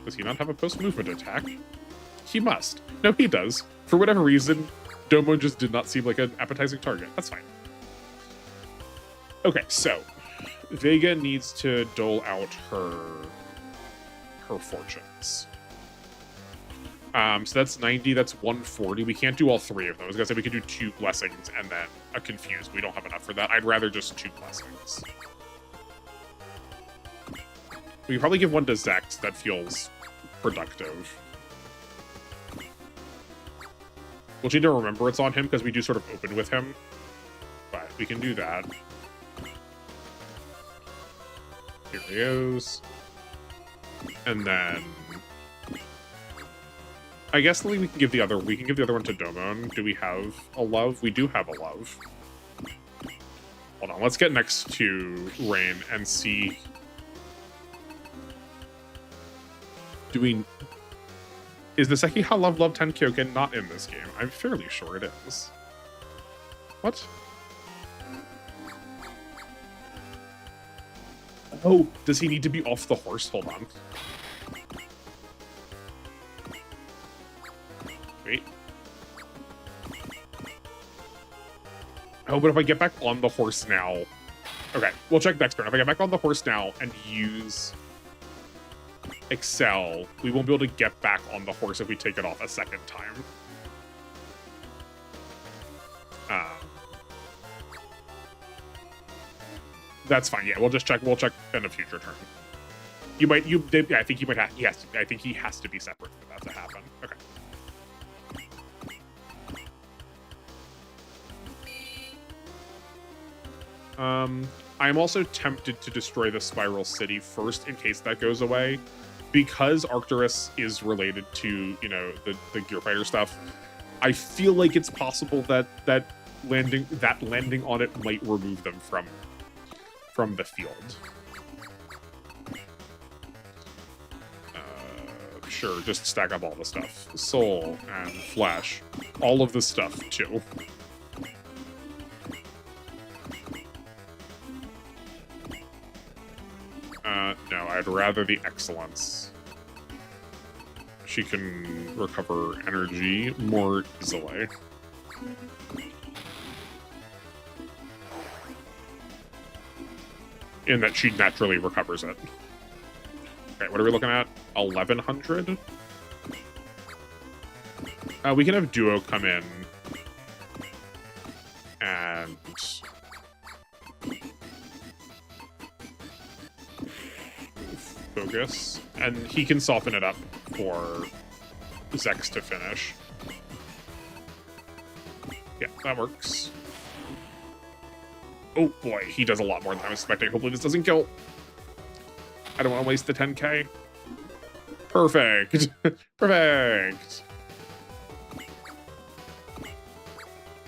Does he not have a post-movement attack? He must. No, he does. For whatever reason, Domo just did not seem like an appetizing target. That's fine. Okay, so Vega needs to dole out her fortunes. So that's 90, that's 140. We can't do all 3 of them. I was gonna say we could do 2 blessings and then a confused. We don't have enough for that. I'd rather just 2 blessings. We can probably give one to Zex. That feels productive. We'll need to remember it's on him because we do sort of open with him. But we can do that. Here he goes. And then I guess we can give the other one to Domon. Do we have a love? We do have a love. Hold on, let's get next to Rain and see. Is the Sekiha Love 10 Kyoken not in this game? I'm fairly sure it is. What? Oh, does he need to be off the horse? Hold on. Oh, but if I get back on the horse now... Okay, we'll check next turn. If I get back on the horse now and use Excel, we won't be able to get back on the horse if we take it off a second time. That's fine. Yeah, we'll just check. We'll check in a future turn. You might. Yeah, I think he might have. Yes, I think he has to be separate for that to happen. Okay. I'm also tempted to destroy the Spiral City first in case that goes away, because Arcturus is related to, you know, the Gear Fighter stuff. I feel like it's possible that landing on it might remove them from the field. Sure, just stack up all the stuff. Soul and Flash. All of the stuff, too. No, I'd rather the Excellence. She can recover energy more easily. In that she naturally recovers it. Okay, what are we looking at? 1100? We can have Duo come in and focus, and he can soften it up for Zex to finish. Yeah, that works. Oh boy, he does a lot more than I was expecting. Hopefully this doesn't kill. I don't want to waste the 10k. Perfect. Perfect.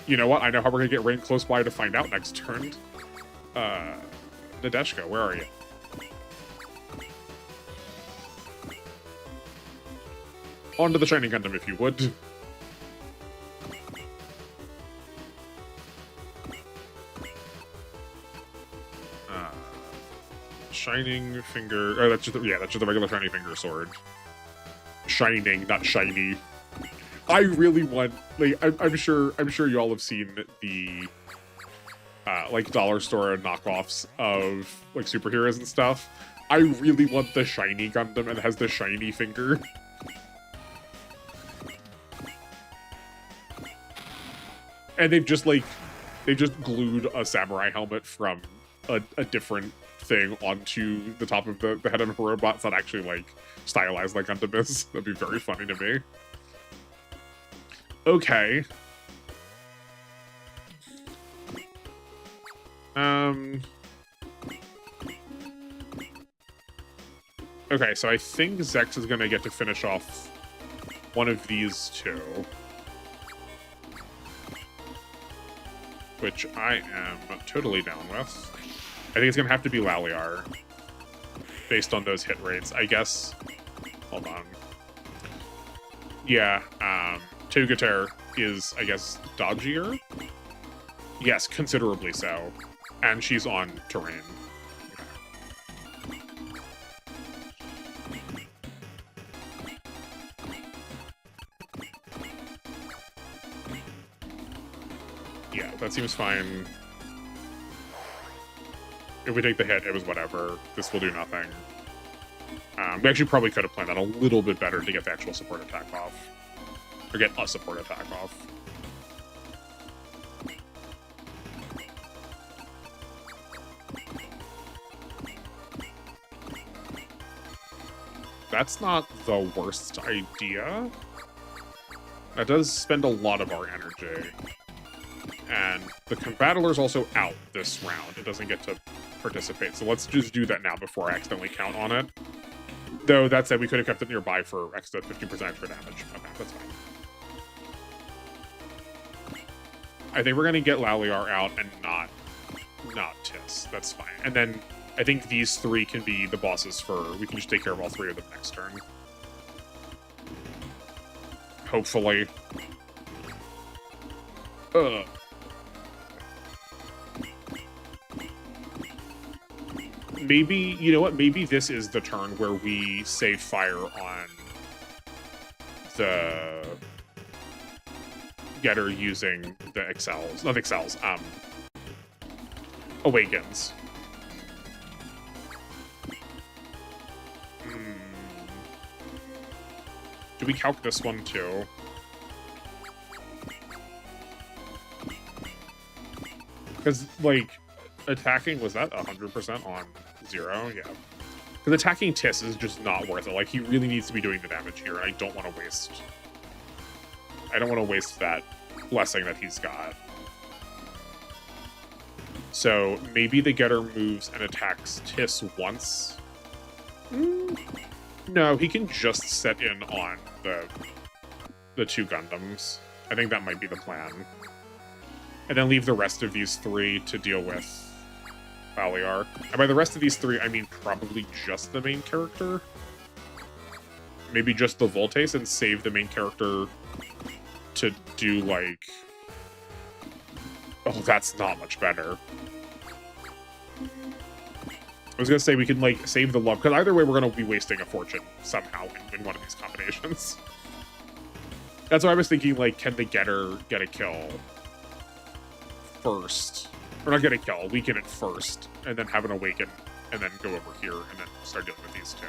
You know what? I know how we're going to get Rain close by to find out next turn. Nadeshko, where are you? On to the Shining Gundam, if you would. Shining finger. Oh, that's just the regular shiny finger sword. Shining, not shiny. I really want, like, I'm sure you all have seen the like dollar store knockoffs of like superheroes and stuff. I really want the shiny Gundam and it has the shiny finger. And they've just glued a samurai helmet from a different thing onto the top of the head of a robot. It's not actually like stylized like Gundam is. That'd be very funny to me. Okay. Okay, so I think Zex is gonna get to finish off one of these two. Which I am totally down with. I think it's gonna have to be Laliar, based on those hit rates. I guess. Hold on. Yeah, Togeter is, I guess, dodgier? Yes, considerably so. And she's on terrain. Yeah, that seems fine. If we take the hit, it was whatever. This will do nothing. We actually probably could have planned that a little bit better to get the actual support attack off. Or get a support attack off. That's not the worst idea. That does spend a lot of our energy. And the Combattler's also out this round. It doesn't get to participate. So let's just do that now before I accidentally count on it. Though, that said, we could have kept it nearby for extra 15% extra damage. Okay, that's fine. I think we're going to get Laliar out and not Tiss. That's fine. And then I think these three can be the bosses for... We can just take care of all three of them next turn. Hopefully. Maybe, you know what? Maybe this is the turn where we save fire on the Getter using the Excels. Not Excels, awakens. Do we calc this one too? Because, like, attacking, was that 100% on 0? Yeah. Because attacking Tis is just not worth it. Like, he really needs to be doing the damage here, and I don't want to waste... I don't want to waste that blessing that he's got. So, maybe the Getter moves and attacks Tis once. No, he can just set in on the 2 Gundams. I think that might be the plan. And then leave the rest of these 3 to deal with Valiar. And by the rest of these 3, I mean probably just the main character. Maybe just the Voltes, and save the main character to do, like... Oh, that's not much better. I was gonna say we can, like, save the love, because either way we're gonna be wasting a fortune somehow in one of these combinations. That's why I was thinking, like, can the Getter get a kill first? Or not get a kill, weaken it first, and then have an awaken, and then go over here, and then start dealing with these 2.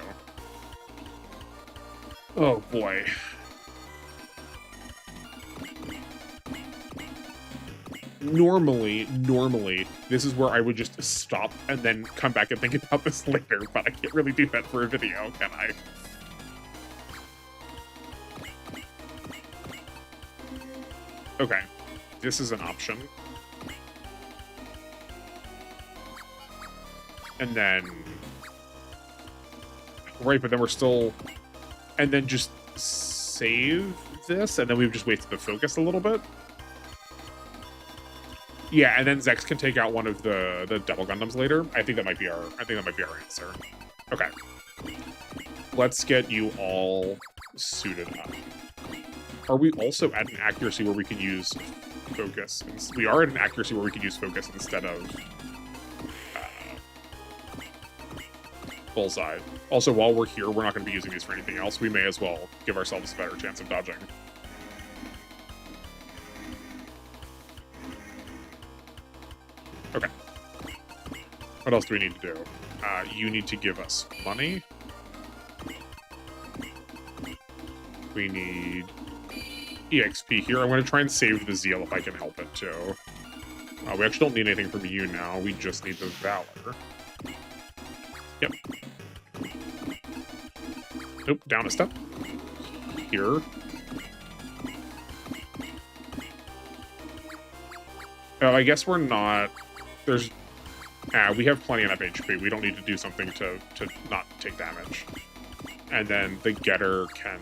Oh, boy. Normally, this is where I would just stop and then come back and think about this later, but I can't really do that for a video, can I? Okay, this is an option. And then... Right, but then we're still... And then just save this, and then we've just wasted the focus a little bit. Yeah, and then Zex can take out one of the Double Gundams later. I think that might be our answer. Okay. Let's get you all suited up. Are we also at an accuracy where we can use focus? We are at an accuracy where we can use focus instead of bullseye. Also, while we're here, we're not going to be using these for anything else. We may as well give ourselves a better chance of dodging. Okay. What else do we need to do? You need to give us money. We need EXP here. I'm going to try and save the Zeal if I can help it, too. We actually don't need anything from you now. We just need the Valor. Yep. Nope, down a step. Here. I guess we're not... There's... we have plenty enough HP. We don't need to do something to not take damage. And then the Getter can...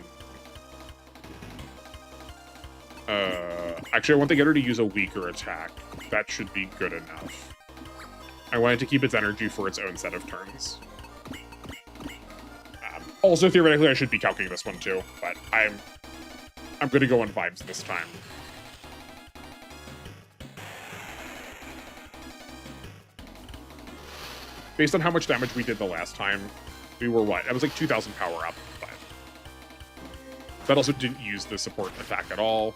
actually, I want the Getter to use a weaker attack. That should be good enough. I want it to keep its energy for its own set of turns. Also, theoretically, I should be calculating this one too, but I'm going to go on vibes this time. Based on how much damage we did the last time, we were what? That was like 2,000 power up, but that also didn't use the support attack at all.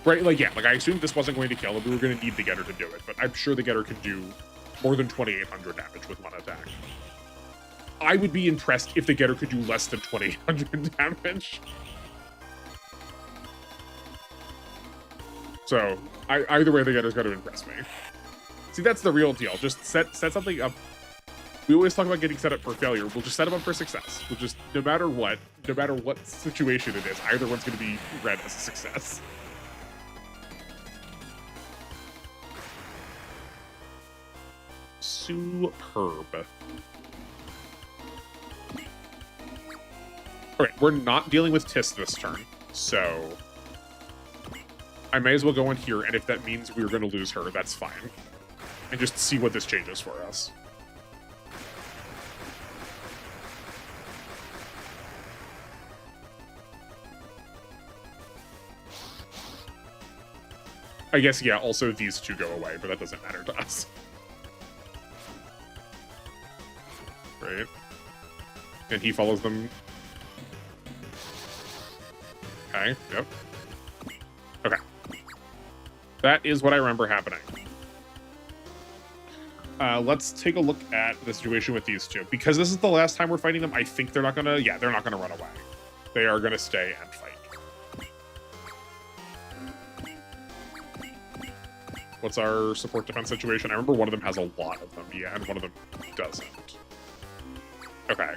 Right, like, yeah, like, I assumed this wasn't going to kill, and we were going to need the Getter to do it, but I'm sure the Getter can do more than 2,800 damage with one attack. I would be impressed if the Getter could do less than 2,800 damage. So, either way, the Getter's got to impress me. See, that's the real deal. Just set something up. We always talk about getting set up for failure. We'll just set them up for success. We'll just, no matter what situation it is, either one's going to be read as a success. Superb. Okay, we're not dealing with Tis this turn, so I may as well go in here, and if that means we're going to lose her, that's fine. And just see what this changes for us. I guess, yeah, also these two go away, but that doesn't matter to us. Right? And he follows them. Okay, yep. Okay. That is what I remember happening. Let's take a look at the situation with these two. Because this is the last time we're fighting them, I think they're not gonna, yeah, they're not gonna run away. They are gonna stay and fight. What's our support defense situation? I remember one of them has a lot of them, yeah, and one of them doesn't. Okay.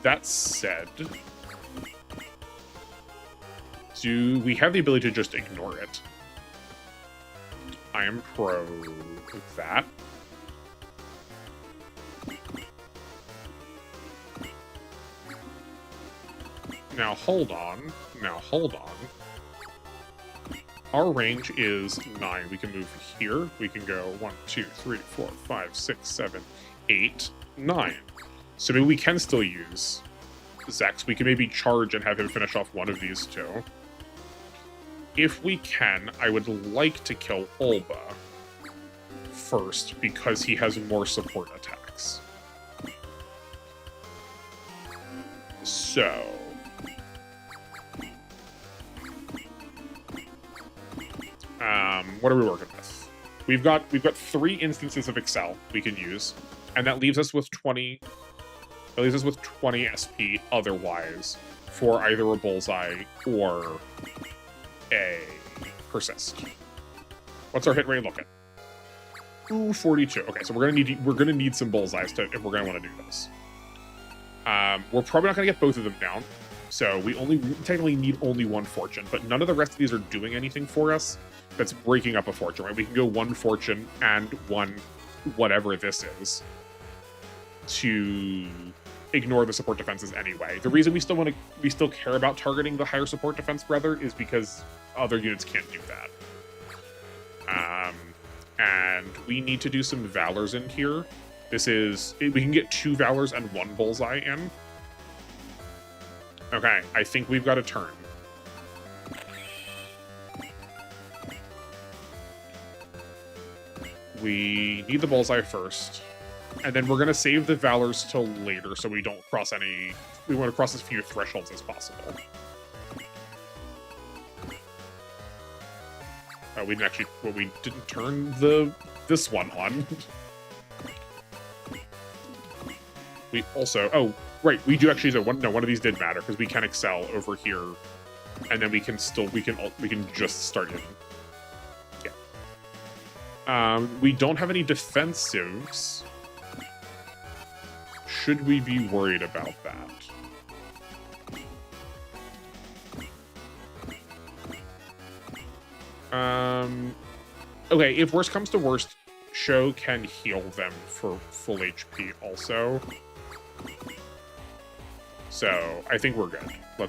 That said, do we have the ability to just ignore it? I am pro that. Now hold on. Now hold on. Our range is 9. We can move here. We can go 1, 2, 3, 4, 5, 6, 7, 8, 9. So maybe we can still use Zex. We can maybe charge and have him finish off one of these two. If we can, I would like to kill Olba first because he has more support attacks. So what are we working with? We've got 3 instances of Excel we can use, and that leaves us with 20. That leaves us with 20 SP otherwise for either a bullseye or a persist. What's our hit rate looking? Ooh, 42. Okay, so we're gonna need some bullseyes if we're gonna want to do this. We're probably not gonna get both of them down, so we technically need only 1 fortune, but none of the rest of these are doing anything for us that's breaking up a fortune, right? We can go 1 fortune and 1 whatever this is to ignore the support defenses anyway. The reason we still care about targeting the higher support defense, brother, is because other units can't do that. And we need to do some Valors in here. We can get 2 Valors and 1 bullseye in. Okay, I think we've got a turn. We need the bullseye first. And then we're going to save the Valors till later so we don't cross any... We want to cross as few thresholds as possible. We didn't actually... Well, we didn't turn this one on. We also... Oh, right. We do actually... One of these did matter because we can excel over here. And then we can still... We can just start hitting. Yeah. We don't have any defensives. Should we be worried about that? Okay, if worst comes to worst, Sho can heal them for full HP also. So, I think we're good. We're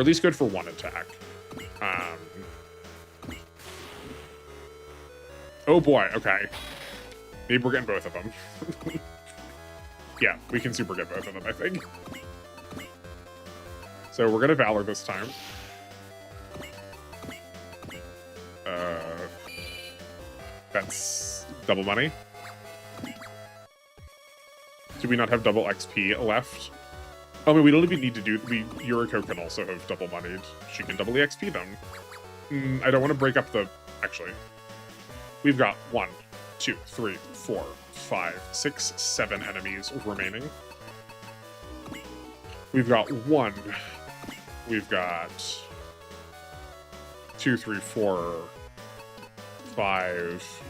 at least good for 1 attack. Oh boy, okay. Maybe we're getting both of them. Yeah, we can super get both of them, I think. So we're gonna Valor this time. That's double money. Do we not have double XP left? Oh, I mean, we don't even need to do... Yuriko can also have double moneyed. She can double the XP then. I don't want to break up the... Actually. We've got 1, 2, 3, 4, 5, 6, 7 enemies remaining. We've got 1. We've got 2, 3, 4, 5,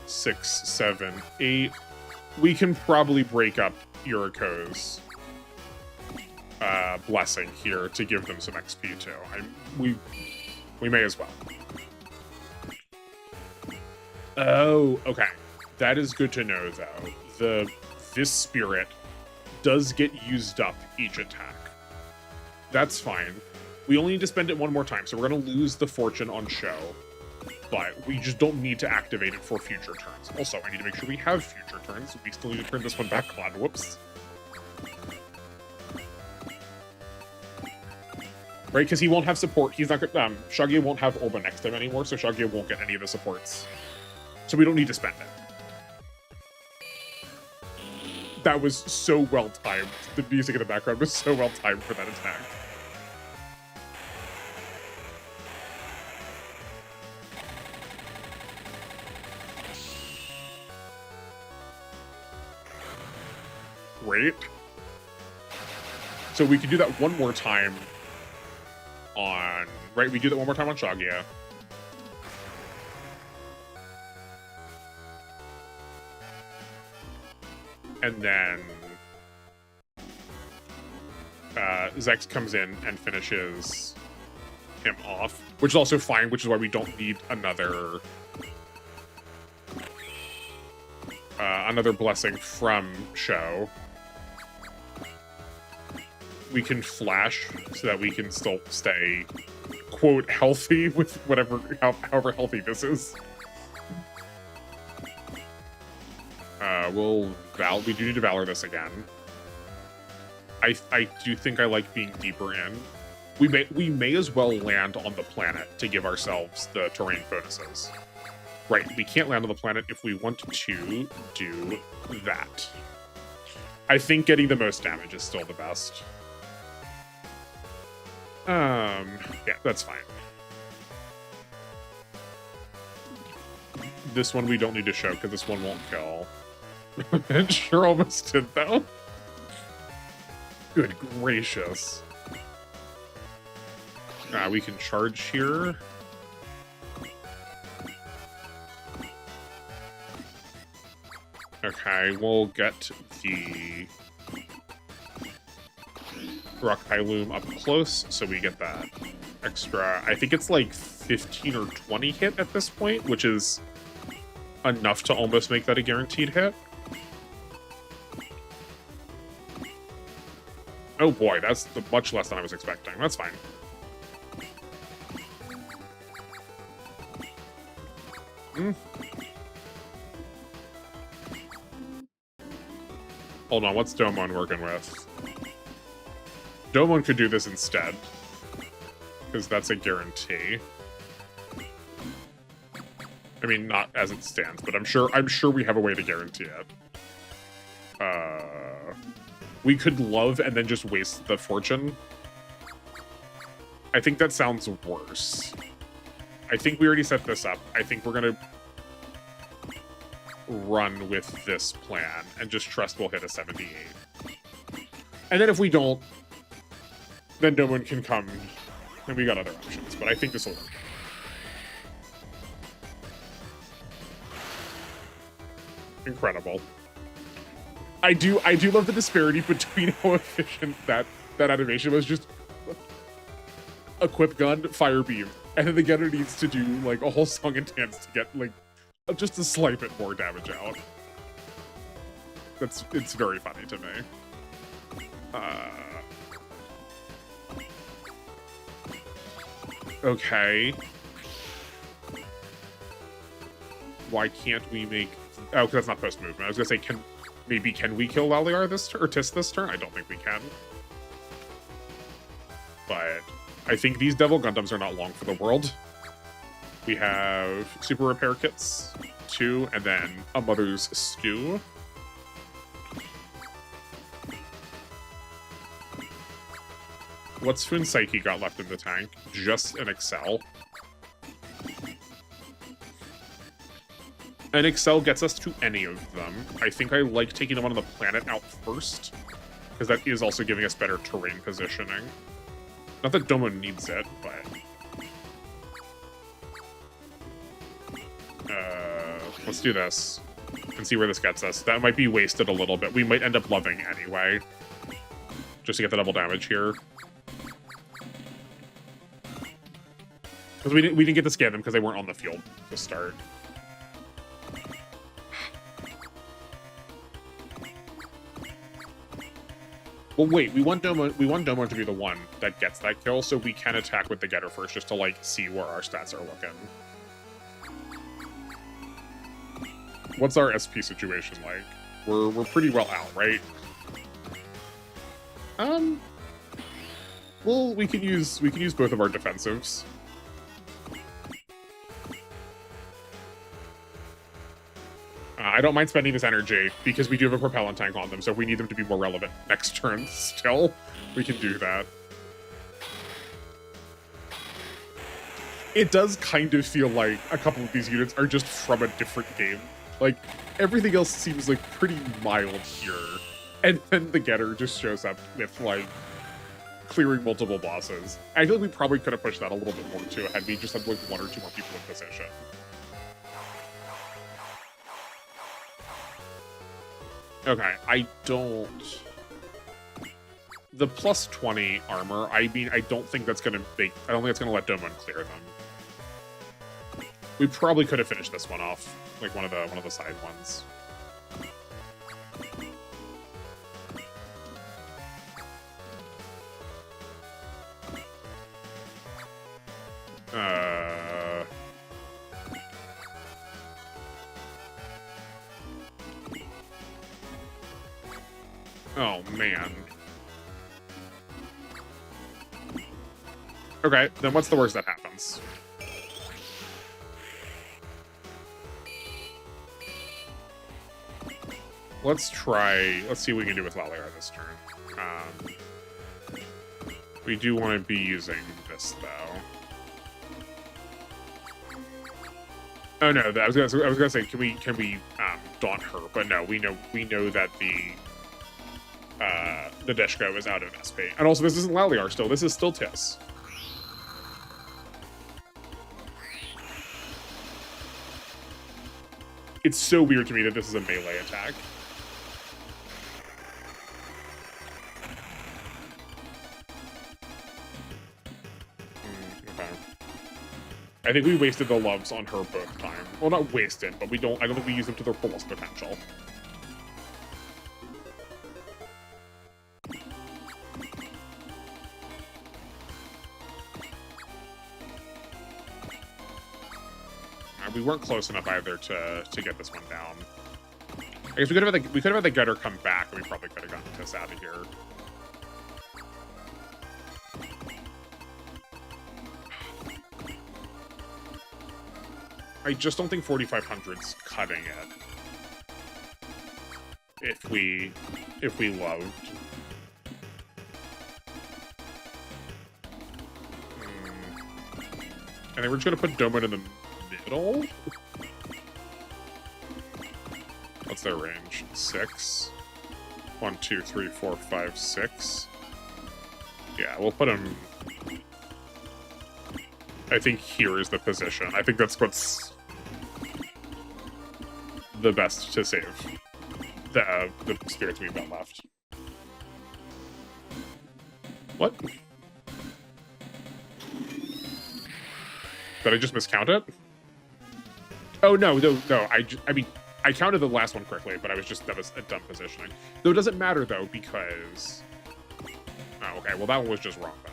6, 7, 8. We can probably break up Yuriko's blessing here to give them some XP too. We may as well. Oh, okay. That is good to know, though. This spirit does get used up each attack. That's fine. We only need to spend it 1 more time, so we're going to lose the fortune on Sho. But we just don't need to activate it for future turns. Also, I need to make sure we have future turns. We still need to turn this one back on. Whoops. Right, because he won't have support. He's not gonna... Shagya won't have Olba next to him anymore, so Shagya won't get any of the supports. So we don't need to spend it. That was so well timed. The music in the background was so well timed for that attack. great. So we can do that one more time on... Right, we do that one more time on Shagia. And then Zex comes in and finishes him off, which is also fine, which is why we don't need another blessing from Sho. We can flash so that we can still stay, quote, healthy with however healthy this is. We do need to Valor this again. I do think I like being deeper in. We may as well land on the planet to give ourselves the terrain bonuses. Right, we can't land on the planet if we want to do that. I think getting the most damage is still the best. Yeah, that's fine. This one we don't need to show because this one won't kill. It sure almost did, though. Good gracious. We can charge here. Okay, we'll get the Rock Loom up close, so we get that extra... I think it's like 15 or 20 hit at this point, which is enough to almost make that a guaranteed hit. Oh boy, that's much less than I was expecting. That's fine. Hold on, what's Domon working with? Domon could do this instead, because that's a guarantee. I mean, not as it stands, but I'm sure we have a way to guarantee it. We could love and then just waste the fortune. I think that sounds worse. I think we already set this up. I think we're gonna run with this plan and just trust we'll hit a 78. And then if we don't, then Domon can come and we got other options, but I think this will work. Incredible. I do love the disparity between how efficient that animation was. Just equip gun, fire beam, and then the gunner needs to do like a whole song and dance to get like just a slight bit more damage out. It's very funny to me. Okay. Why can't we make... Oh, because that's not post-movement. I was going to say, can we kill Laliar this turn, or Tis this turn? I don't think we can. But I think these Devil Gundams are not long for the world. We have super repair kits, 2, and then a Mother's Stew. What's Fun Psyche got left in the tank? Just an Excel. An Excel gets us to any of them. I think I like taking them on the planet out first, because that is also giving us better terrain positioning. Not that Domon needs it, but... let's do this and see where this gets us. That might be wasted a little bit. We might end up loving anyway, just to get the double damage here. Because we didn't get to scan them because they weren't on the field to start. Well, wait, we want Domon to be the one that gets that kill, so we can attack with the getter first, just to, like, see where our stats are looking. What's our SP situation like? We're pretty well out, right? Well, we can use both of our defensives. I don't mind spending this energy, because we do have a propellant tank on them, so if we need them to be more relevant next turn still, we can do that. It does kind of feel like a couple of these units are just from a different game. Like, everything else seems like pretty mild here, And then the getter just shows up with, like, clearing multiple bosses. I feel like we probably could have pushed that a little bit more, too, had we just had, like, 1 or 2 more people in position. Okay, I don't... The plus 20 armor, I mean, I don't think that's gonna make... I don't think it's gonna let Domon clear them. We probably could have finished this one off, like one of the side ones. Oh, man. Okay, then what's the worst that happens? Let's see what we can do with Laliar this turn. We do want to be using this, though. Oh no, I was gonna say, can we daunt her? But no, we know that the Deshko is out of SP. And also, this isn't Laliar still. This is still Tis. It's so weird to me that this is a melee attack. Okay. I think we wasted the loves on her both time. Well, not wasted, but I don't think we used them to their fullest potential. We weren't close enough either to get this one down. I guess we could have had the getter come back, and we probably could have gotten Tis out of here. I just don't think 4500's cutting it. If we loved. I think we're just gonna put Domon in the middle. What's their range? 6. 1, 2, 3, 4, 5, 6. Yeah, we'll put him. I think here is the position. I think that's what's the best to save the spirits we've got left. What? Did I just miscount it? Oh, no. I mean, I counted the last one correctly, but that was a dumb positioning. Though it doesn't matter, though, because... Oh, okay. Well, that one was just wrong, then.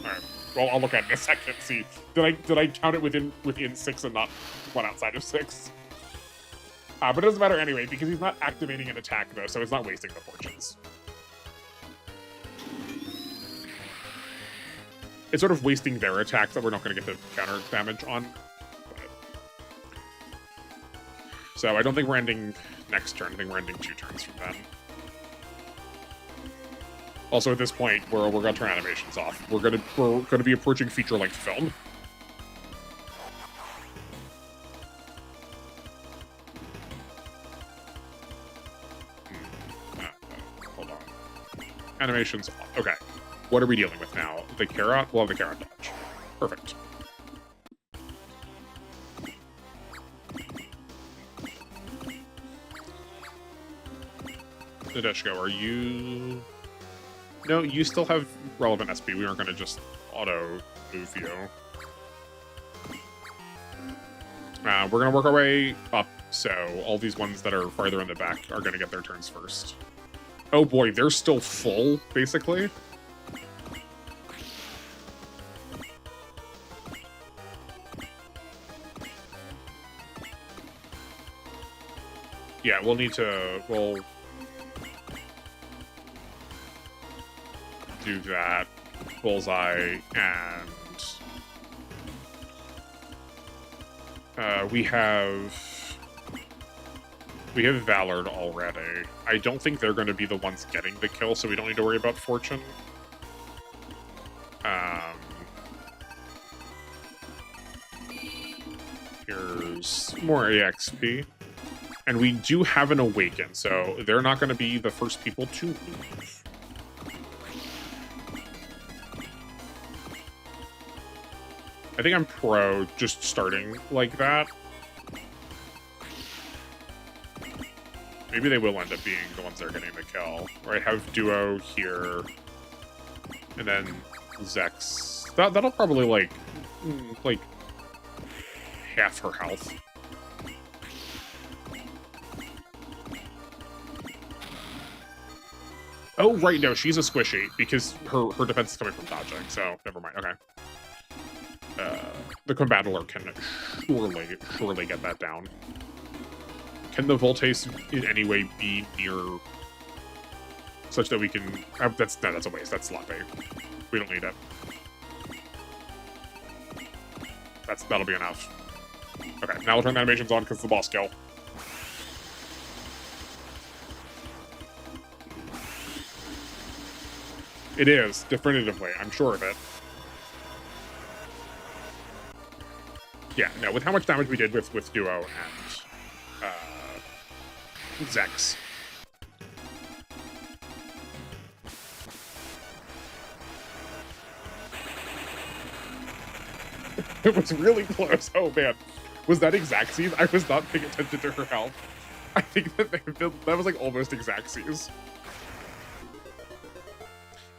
All right. Well, I'll look at it in a second. See, did I count it within 6 and not one outside of 6? But it doesn't matter anyway, because he's not activating an attack, though, so it's not wasting the fortunes. It's sort of wasting their attacks that we're not going to get the counter damage on. So I don't think we're ending next turn. I think we're ending 2 turns from then. Also, at this point, we're going to turn animations off. We're going to be approaching feature-length film. Hold on. Animations off. Okay. What are we dealing with now? The Carrot? We'll have the Carrot dodge. Perfect. Nadeshko, are you... No, you still have relevant SP. We aren't going to just auto-move you. We're going to work our way up, so all these ones that are farther in the back are going to get their turns first. Oh boy, they're still full, basically. Yeah, we'll do that. Bullseye, and we have Valord already. I don't think they're going to be the ones getting the kill, so we don't need to worry about Fortune. Here's more EXP. And we do have an Awaken, so they're not going to be the first people to move. I think I'm pro just starting like that. Maybe they will end up being the ones that are getting the kill. Right, have Duo here. And then Zex. That'll probably, like half her health. Oh, right, no, she's a squishy, because her defense is coming from dodging, so never mind, okay. The Combattler can surely get that down. Can the Voltace in any way be near such that we can... that's a waste. That's slot bait. We don't need it. That'll be enough. Okay, now we'll turn the animations on because it's the boss kill. It is, definitively. I'm sure of it. Yeah, no, with how much damage we did with Duo and Zex. It was really close. Oh, man. Was that Xaxes? I was not paying attention to her health. I think that that was like almost Xaxes.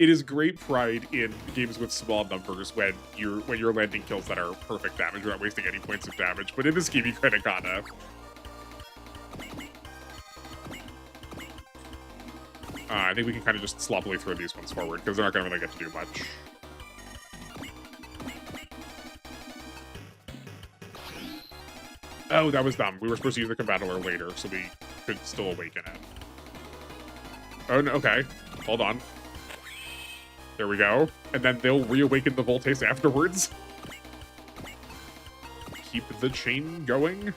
It is great pride in games with small numbers when you're landing kills that are perfect damage without wasting any points of damage. But in this game, you kind of gotta. I think we can kind of just sloppily throw these ones forward because they're not gonna really get to do much. Oh, that was dumb. We were supposed to use the Combattler later, so we could still awaken it. Oh, no, okay. Hold on. There we go. And then they'll reawaken the Voltace afterwards. Keep the chain going.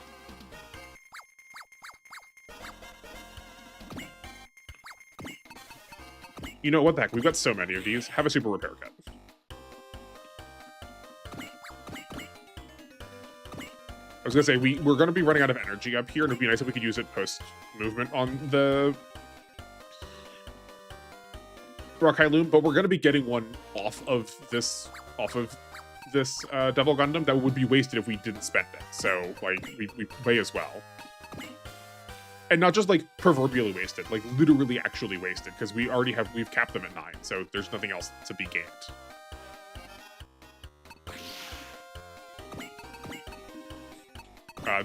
You know, what the heck? We've got so many of these. Have a super repair kit. I was going to say, we're going to be running out of energy up here, and it'd be nice if we could use it post-movement on the Rock-High Loom, but we're going to be getting one off of this Devil Gundam that would be wasted if we didn't spend it. So, like, we may as well. And not just, like, proverbially wasted, like, literally actually wasted, because we've capped them at 9, so there's nothing else to be gained.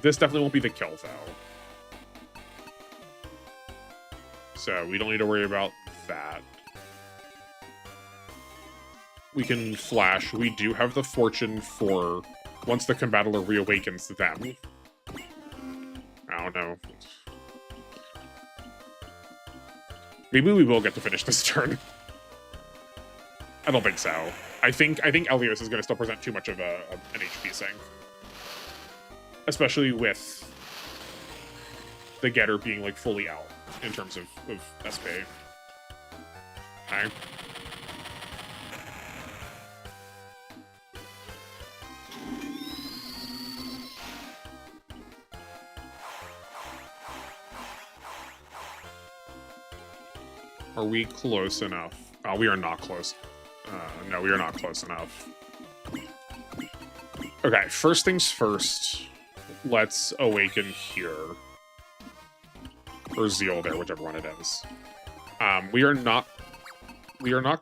This definitely won't be the kill, though. So we don't need to worry about that. We can flash. We do have the fortune for once the Combattler reawakens them. I don't know. Maybe we will get to finish this turn. I don't think so. I think Elios is going to still present too much of an HP sink. Especially with the getter being, like, fully out in terms of SP. Okay. Are we close enough? We are not close. No, we are not close enough. Okay, first things first. Let's awaken here. Or Zeal there, whichever one it is. We are not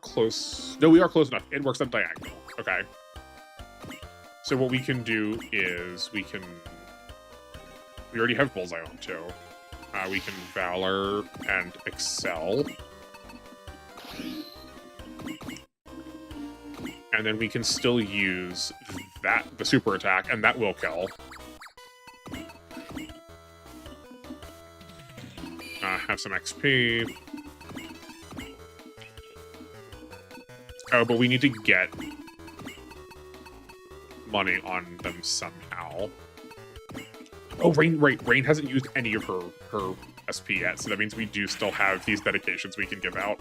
close. No, we are close enough. It works on diagonal. Okay. So what we can do is we already have Bullseye on too. We can Valor and Excel. And then we can still use the super attack, and that will kill. Have some XP. Oh, but we need to get money on them somehow. Oh, Rain hasn't used any of her SP yet, so that means we do still have these dedications we can give out.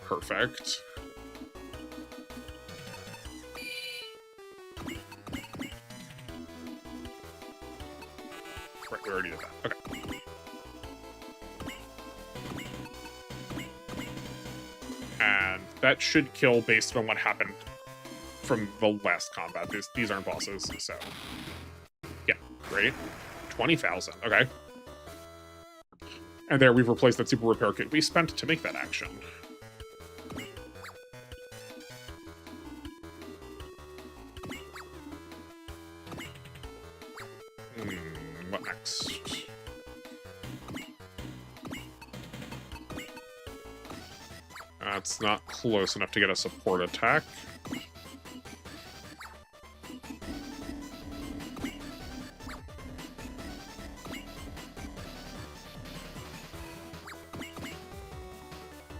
Perfect. right, we already did that. Okay. And that should kill based on what happened from the last combat. These aren't bosses, so... Yeah, great. 20,000, okay. And there, we've replaced that super repair kit we spent to make that action. What next? That's not close enough to get a support attack.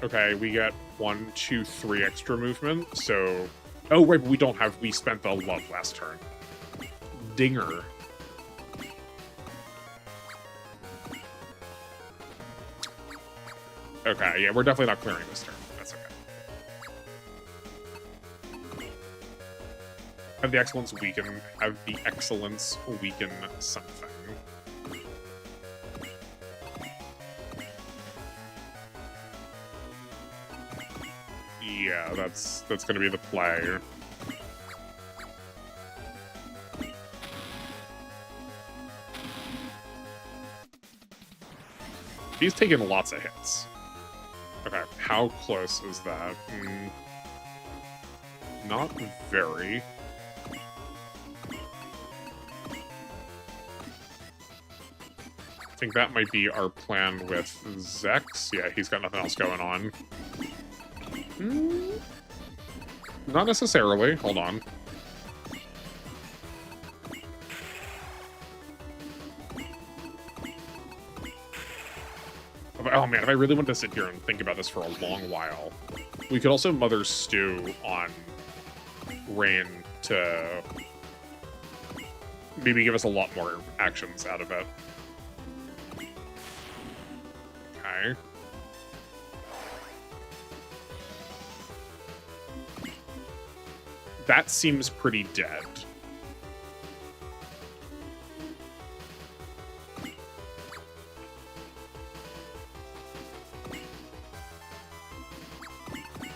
Okay, we get 1, 2, 3 extra movement, so... Oh, right, but we don't have... We spent the love last turn. Dinger. Okay, yeah, we're definitely not clearing this turn. That's okay. Have the excellence weaken. Have the excellence weaken something. Yeah, that's gonna be the play. He's taking lots of hits. Okay, how close is that? Not very. I think that might be our plan with Zex. Yeah, he's got nothing else going on. Not necessarily. Hold on. Oh man, if I really wanted to sit here and think about this for a long while, we could also Mother Stew on Rain to maybe give us a lot more actions out of it. Okay. That seems pretty dead.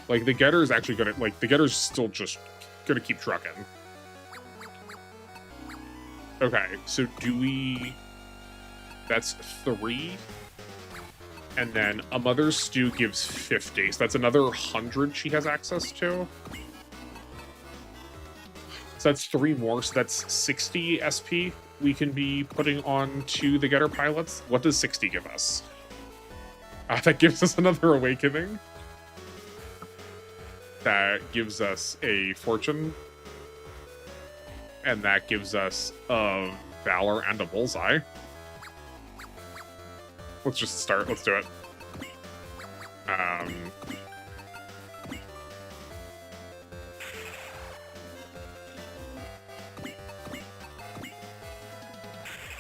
Like, the Getter is actually gonna... Like, the Getter's still just gonna keep trucking. Okay, so do we... That's 3. And then a Mother's Stew gives 50. So that's another 100 she has access to. So that's 3 more. So that's 60 SP we can be putting on to the Getter pilots. What does 60 give us? That gives us another Awakening. That gives us a Fortune. And that gives us a Valor and a Bullseye. Let's just start. Let's do it.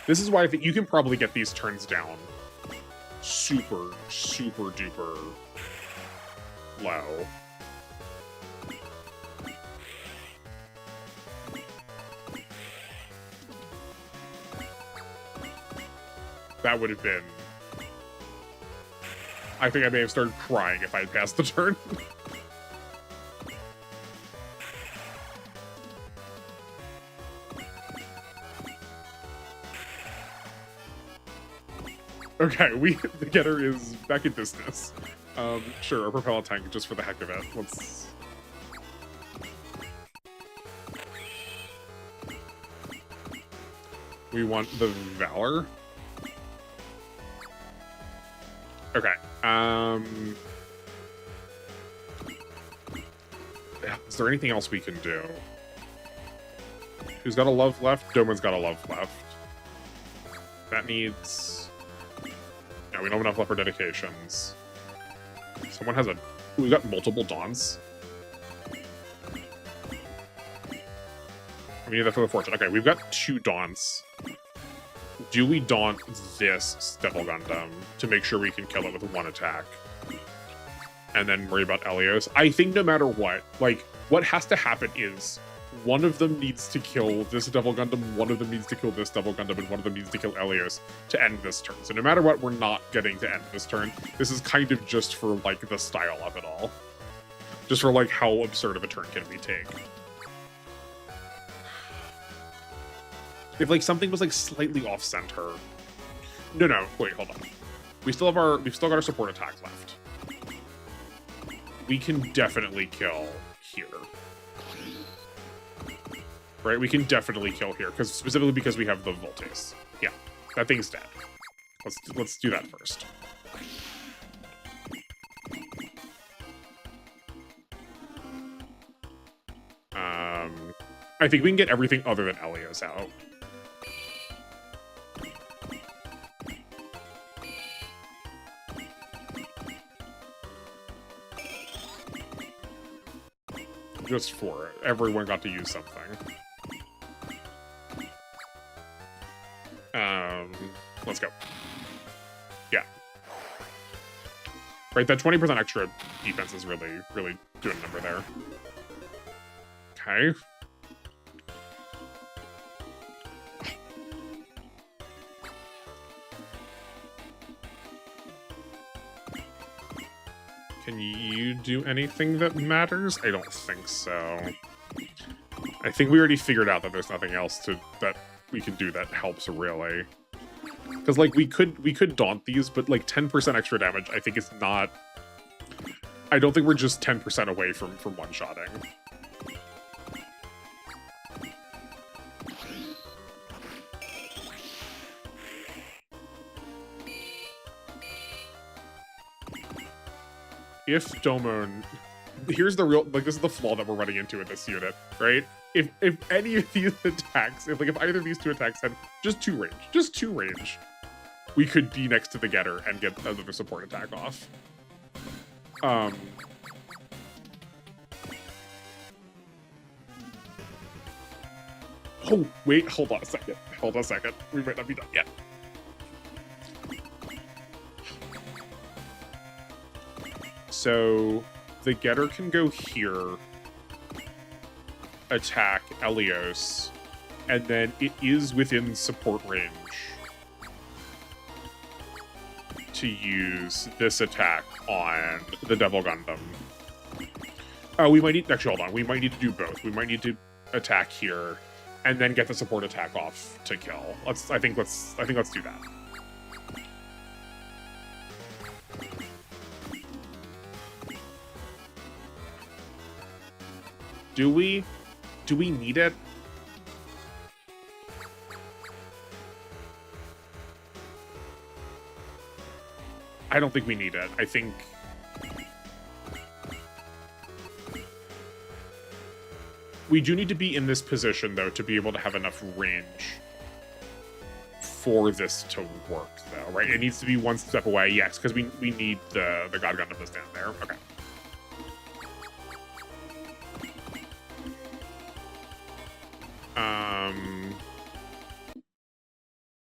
This is why I think you can probably get these turns down super, super duper low. That would have been... I think I may have started crying if I had passed the turn. Okay, the Getter is back in business. Sure, a propellant tank just for the heck of it. Let's... We want the Valor. Okay, is there anything else we can do? Who's got a love left? Doman's got a love left. That needs... No, we don't have enough left for dedications. Someone has a... Ooh, we've got multiple Dawns. We need that for the Fortune. Okay, we've got 2 Dawns. Do we daunt this Devil Gundam to make sure we can kill it with 1 attack? And then worry about Elios? I think no matter what, like, what has to happen is one of them needs to kill this Devil Gundam, one of them needs to kill this Devil Gundam, and one of them needs to kill Elios to end this turn. So no matter what, we're not getting to end this turn. This is kind of just for, like, the style of it all. Just for, like, how absurd of a turn can we take. If, like, something was, like, slightly off-center... No, wait, hold on. We've still got our support attack left. We can definitely kill here. Right, we can definitely kill here, specifically because we have the Voltes. Yeah, that thing's dead. Let's do that first. I think we can get everything other than Elios out. Just 4. Everyone got to use something. Let's go. Yeah. Right, that 20% extra defense is really, really doing a number there. Okay. Can you do anything that matters? I don't think so. I think we already figured out that there's nothing else that we can do that helps, really. Because, like, we could daunt these, but, like, 10% extra damage, I think is not... I don't think we're just 10% away from one-shotting. If Domon... Here's the real... Like, this is the flaw that we're running into with this unit, right? If any of these attacks... If either of these two attacks had just 2 range, we could be next to the getter and get another support attack off. Oh, wait, hold on a second. We might not be done yet. So, the getter can go here, attack Elios, and then it is within support range to use this attack on the Devil Gundam. Oh, we might need... Actually, hold on. We might need to do both. We might need to attack here, and then get the support attack off to kill. I think let's do that. Do we need it? I don't think we need it. I think... We do need to be in this position, though, to be able to have enough range for this to work, though, right? It needs to be one step away, yes, because we need the God Gundam to stand there. Okay.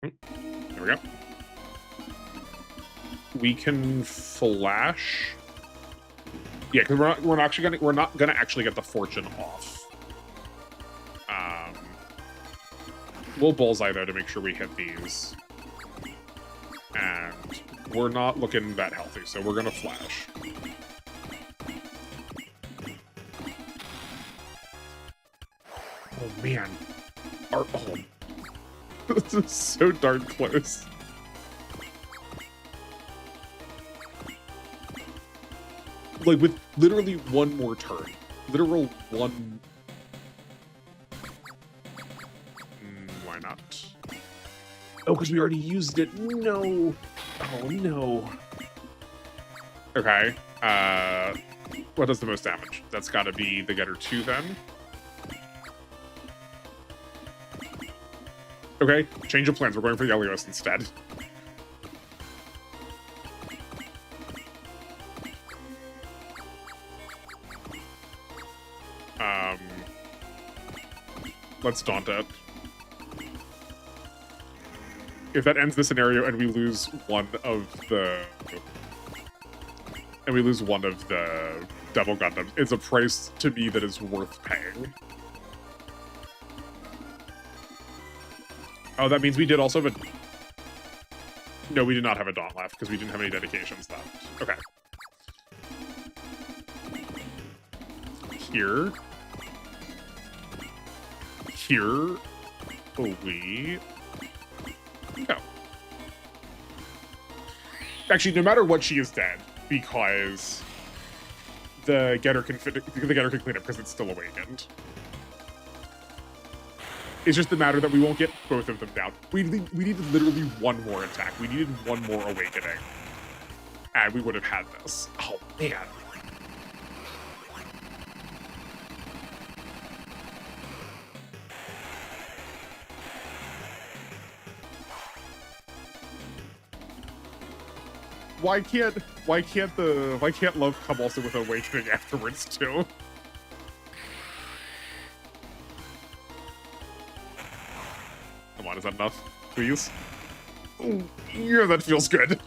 There we go. We can flash. Yeah, because we're not gonna actually get the fortune off. We'll bullseye though to make sure we hit these, and we're not looking that healthy, so we're gonna flash. Oh man, this is so darn close. Like, with literally one more turn. Literal one... why not? Oh, because we already used it. No! Oh, no. Okay. What does the most damage? That's gotta be the Getter 2, then. Okay, change of plans. We're going for the Elios instead. Let's daunt it. If that ends the scenario and we lose one of the... Devil Gundams, it's a price to me that is worth paying. Oh, that means we did also have a... No, we did not have a Daunt left, because we didn't have any dedications left. Okay. Here. Here. We... go. Actually, no matter what, she is dead, because the getter can clean up because it's still awakened. It's just the matter that we won't get both of them down. We needed literally one more attack. We needed one more awakening, and we would have had this. Oh man. Why can't love come also with awakening afterwards too? Come on, is that enough? Please? Ooh, yeah, that feels good.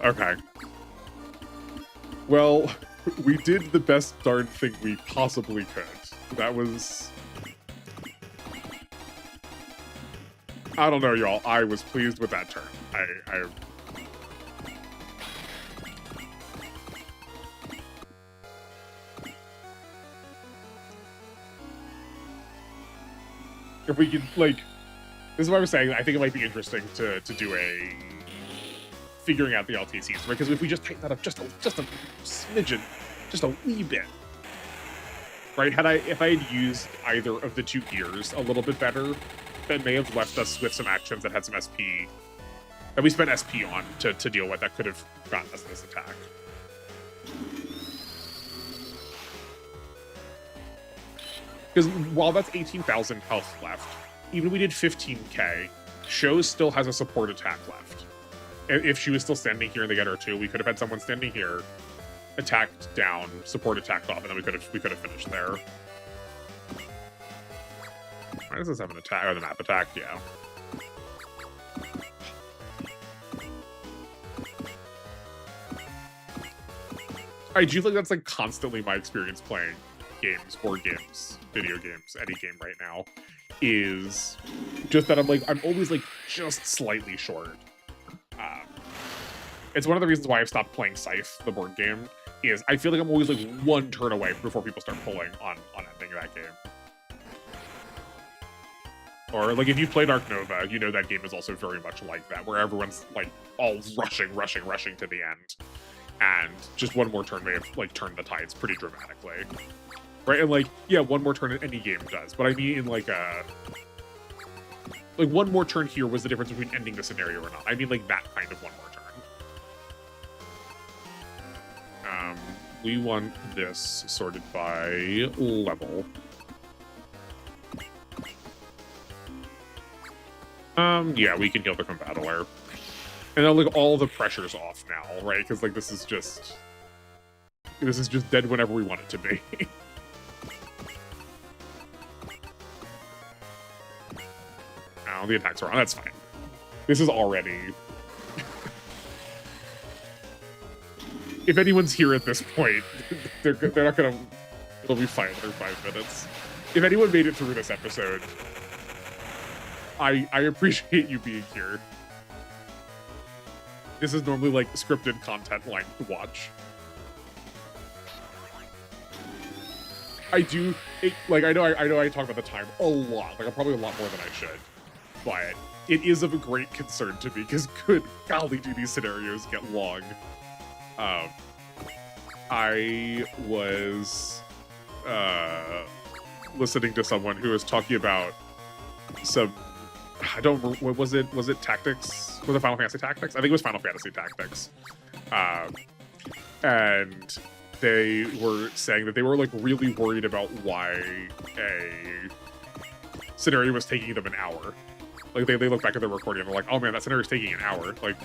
Okay. Well, we did the best darn thing we possibly could. That was... I don't know, y'all. I was pleased with that turn. If we could, like... This is what I was saying. I think it might be interesting to do a... figuring out the LTCs, right? Because if we just tighten that up just a smidgen, just a wee bit, right? If I had used either of the two gears a little bit better, that may have left us with some actions that had some SP that we spent SP on to deal with. That could have gotten us this attack. Because while that's 18,000 health left, even if we did 15k, Shows still has a support attack left. If she was still standing here in the getter too, we could have had someone standing here, attacked down, support attacked off, and then we could have finished there. Why does this have an attack? Or the map attack? Yeah. I do think that's like constantly my experience playing games, board games, video games, any game right now, is just that I'm always like just slightly short. It's one of the reasons why I've stopped playing Scythe, the board game, is I feel like I'm always like one turn away before people start pulling on ending that game. Or like if you've played Arc Nova, you know that game is also very much like that, where everyone's like all rushing to the end. And just one more turn may have like turned the tides pretty dramatically. Right? And like, yeah, one more turn in any game does. But I mean in like one more turn here was the difference between ending the scenario or not. I mean like that kind of one more turn. We want this sorted by level. Yeah, we can heal the Combattler. And now, like, all the pressure's off now, right? Because, like, this is just dead whenever we want it to be. Oh, the attacks are on. That's fine. This is already... If anyone's here at this point, they're not gonna... It'll be fine. They're 5 minutes. If anyone made it through this episode, I appreciate you being here. This is normally like scripted content line to watch. I know I talk about the time a lot, like probably a lot more than I should, but it is of a great concern to me because good golly do these scenarios get long. I was listening to someone who was talking about some, I don't remember, what was it? Was it Tactics? Was it Final Fantasy Tactics? I think it was Final Fantasy Tactics. And they were saying that they were like really worried about why a scenario was taking them an hour. Like they look back at the recording and they're like, oh man, that scenario is taking an hour. Like,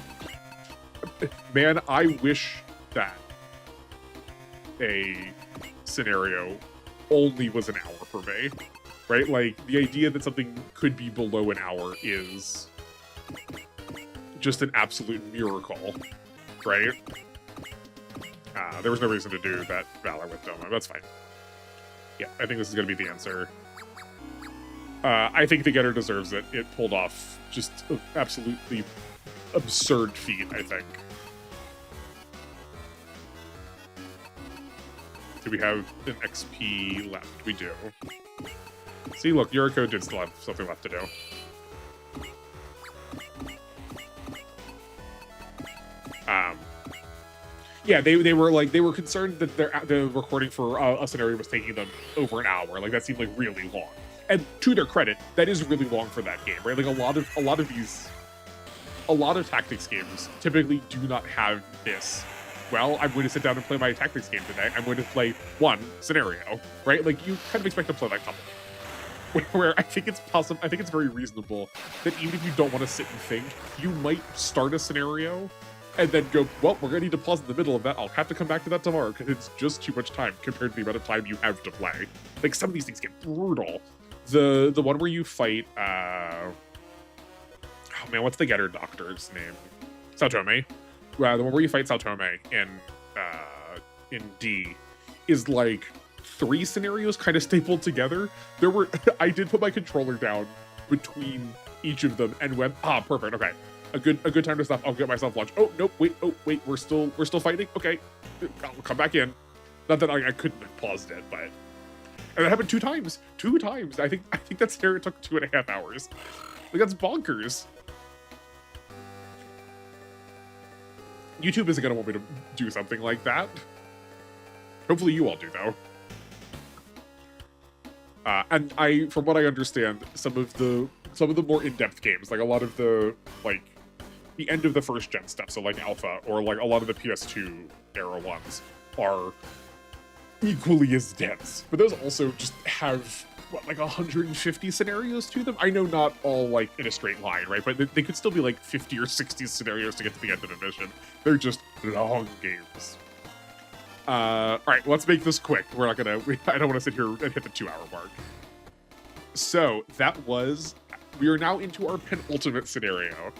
man, I wish that a scenario only was an hour for me. Right? Like, the idea that something could be below an hour is just an absolute miracle, right? There was no reason to do that Valor with Domo. That's fine. Yeah, I think this is going to be the answer. I think the getter deserves it. It pulled off just an absolutely absurd feat, I think. Do we have an XP left? We do. See, look, Yuriko did still have something left to do. Yeah, they were concerned that the recording for a scenario was taking them over an hour. Like, that seemed like really long. And to their credit, that is really long for that game, right? Like, a lot of tactics games typically do not have this. Well, I'm going to sit down and play my tactics game today. I'm going to play one scenario, right? Like, you kind of expect to play that couple. Where I think it's possible, I think it's very reasonable that even if you don't want to sit and think, you might start a scenario and then go, well, we're going to need to pause in the middle of that. I'll have to come back to that tomorrow because it's just too much time compared to the amount of time you have to play. Like, some of these things get brutal. The one where you fight, oh man, what's the getter doctor's name? Saotome. The one where you fight Saotome in D is like 3 scenarios kind of stapled together. I did put my controller down between each of them and went, perfect, okay. A good time to stop. I'll get myself lunch. Oh, nope, wait, we're still fighting? Okay, I'll come back in. Not that I couldn't have paused it, but... And that happened 2 times. 2 times. I think that scenario took 2.5 hours. Like, that's bonkers. YouTube isn't gonna want me to do something like that. Hopefully you all do, though. And from what I understand, some of the more in-depth games, like a lot of the end of the first gen stuff, so like Alpha or like a lot of the PS2 era ones, are equally as dense. But those also just have like 150 scenarios to them. I know not all like in a straight line, right? But they could still be like 50 or 60 scenarios to get to the end of the mission. They're just long games. All right, let's make this quick. I don't want to sit here and hit the 2-hour mark. So we are now into our penultimate scenario.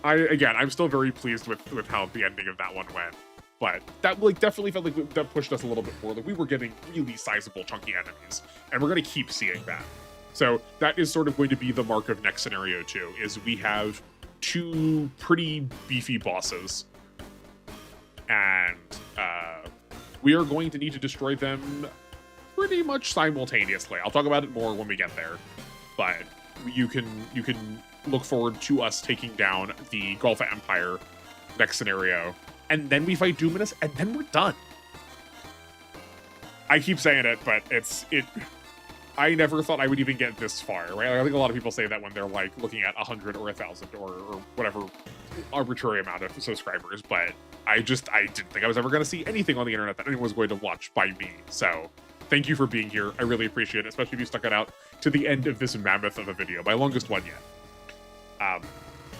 I'm still very pleased with how the ending of that one went, but that definitely felt like that pushed us a little bit more. Like, we were getting really sizable, chunky enemies, and we're gonna keep seeing that. So that is sort of going to be the mark of next scenario too. Is we have 2 pretty beefy bosses, and we are going to need to destroy them pretty much simultaneously. I'll talk about it more when we get there, but you can look forward to us taking down the Golfa Empire next scenario, and then we fight Dominus, and then we're done. I keep saying it, but I never thought I would even get this far, right? I think a lot of people say that when they're like looking at 100 or 1,000 or whatever arbitrary amount of subscribers, but I didn't think I was ever going to see anything on the internet that anyone was going to watch by me. So thank you for being here. I really appreciate it, especially if you stuck it out to the end of this mammoth of a video, my longest one yet.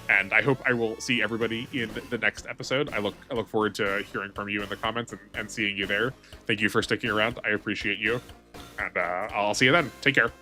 And I hope I will see everybody in the next episode. I look forward to hearing from you in the comments and seeing you there. Thank you for sticking around. I appreciate you. And I'll see you then. Take care.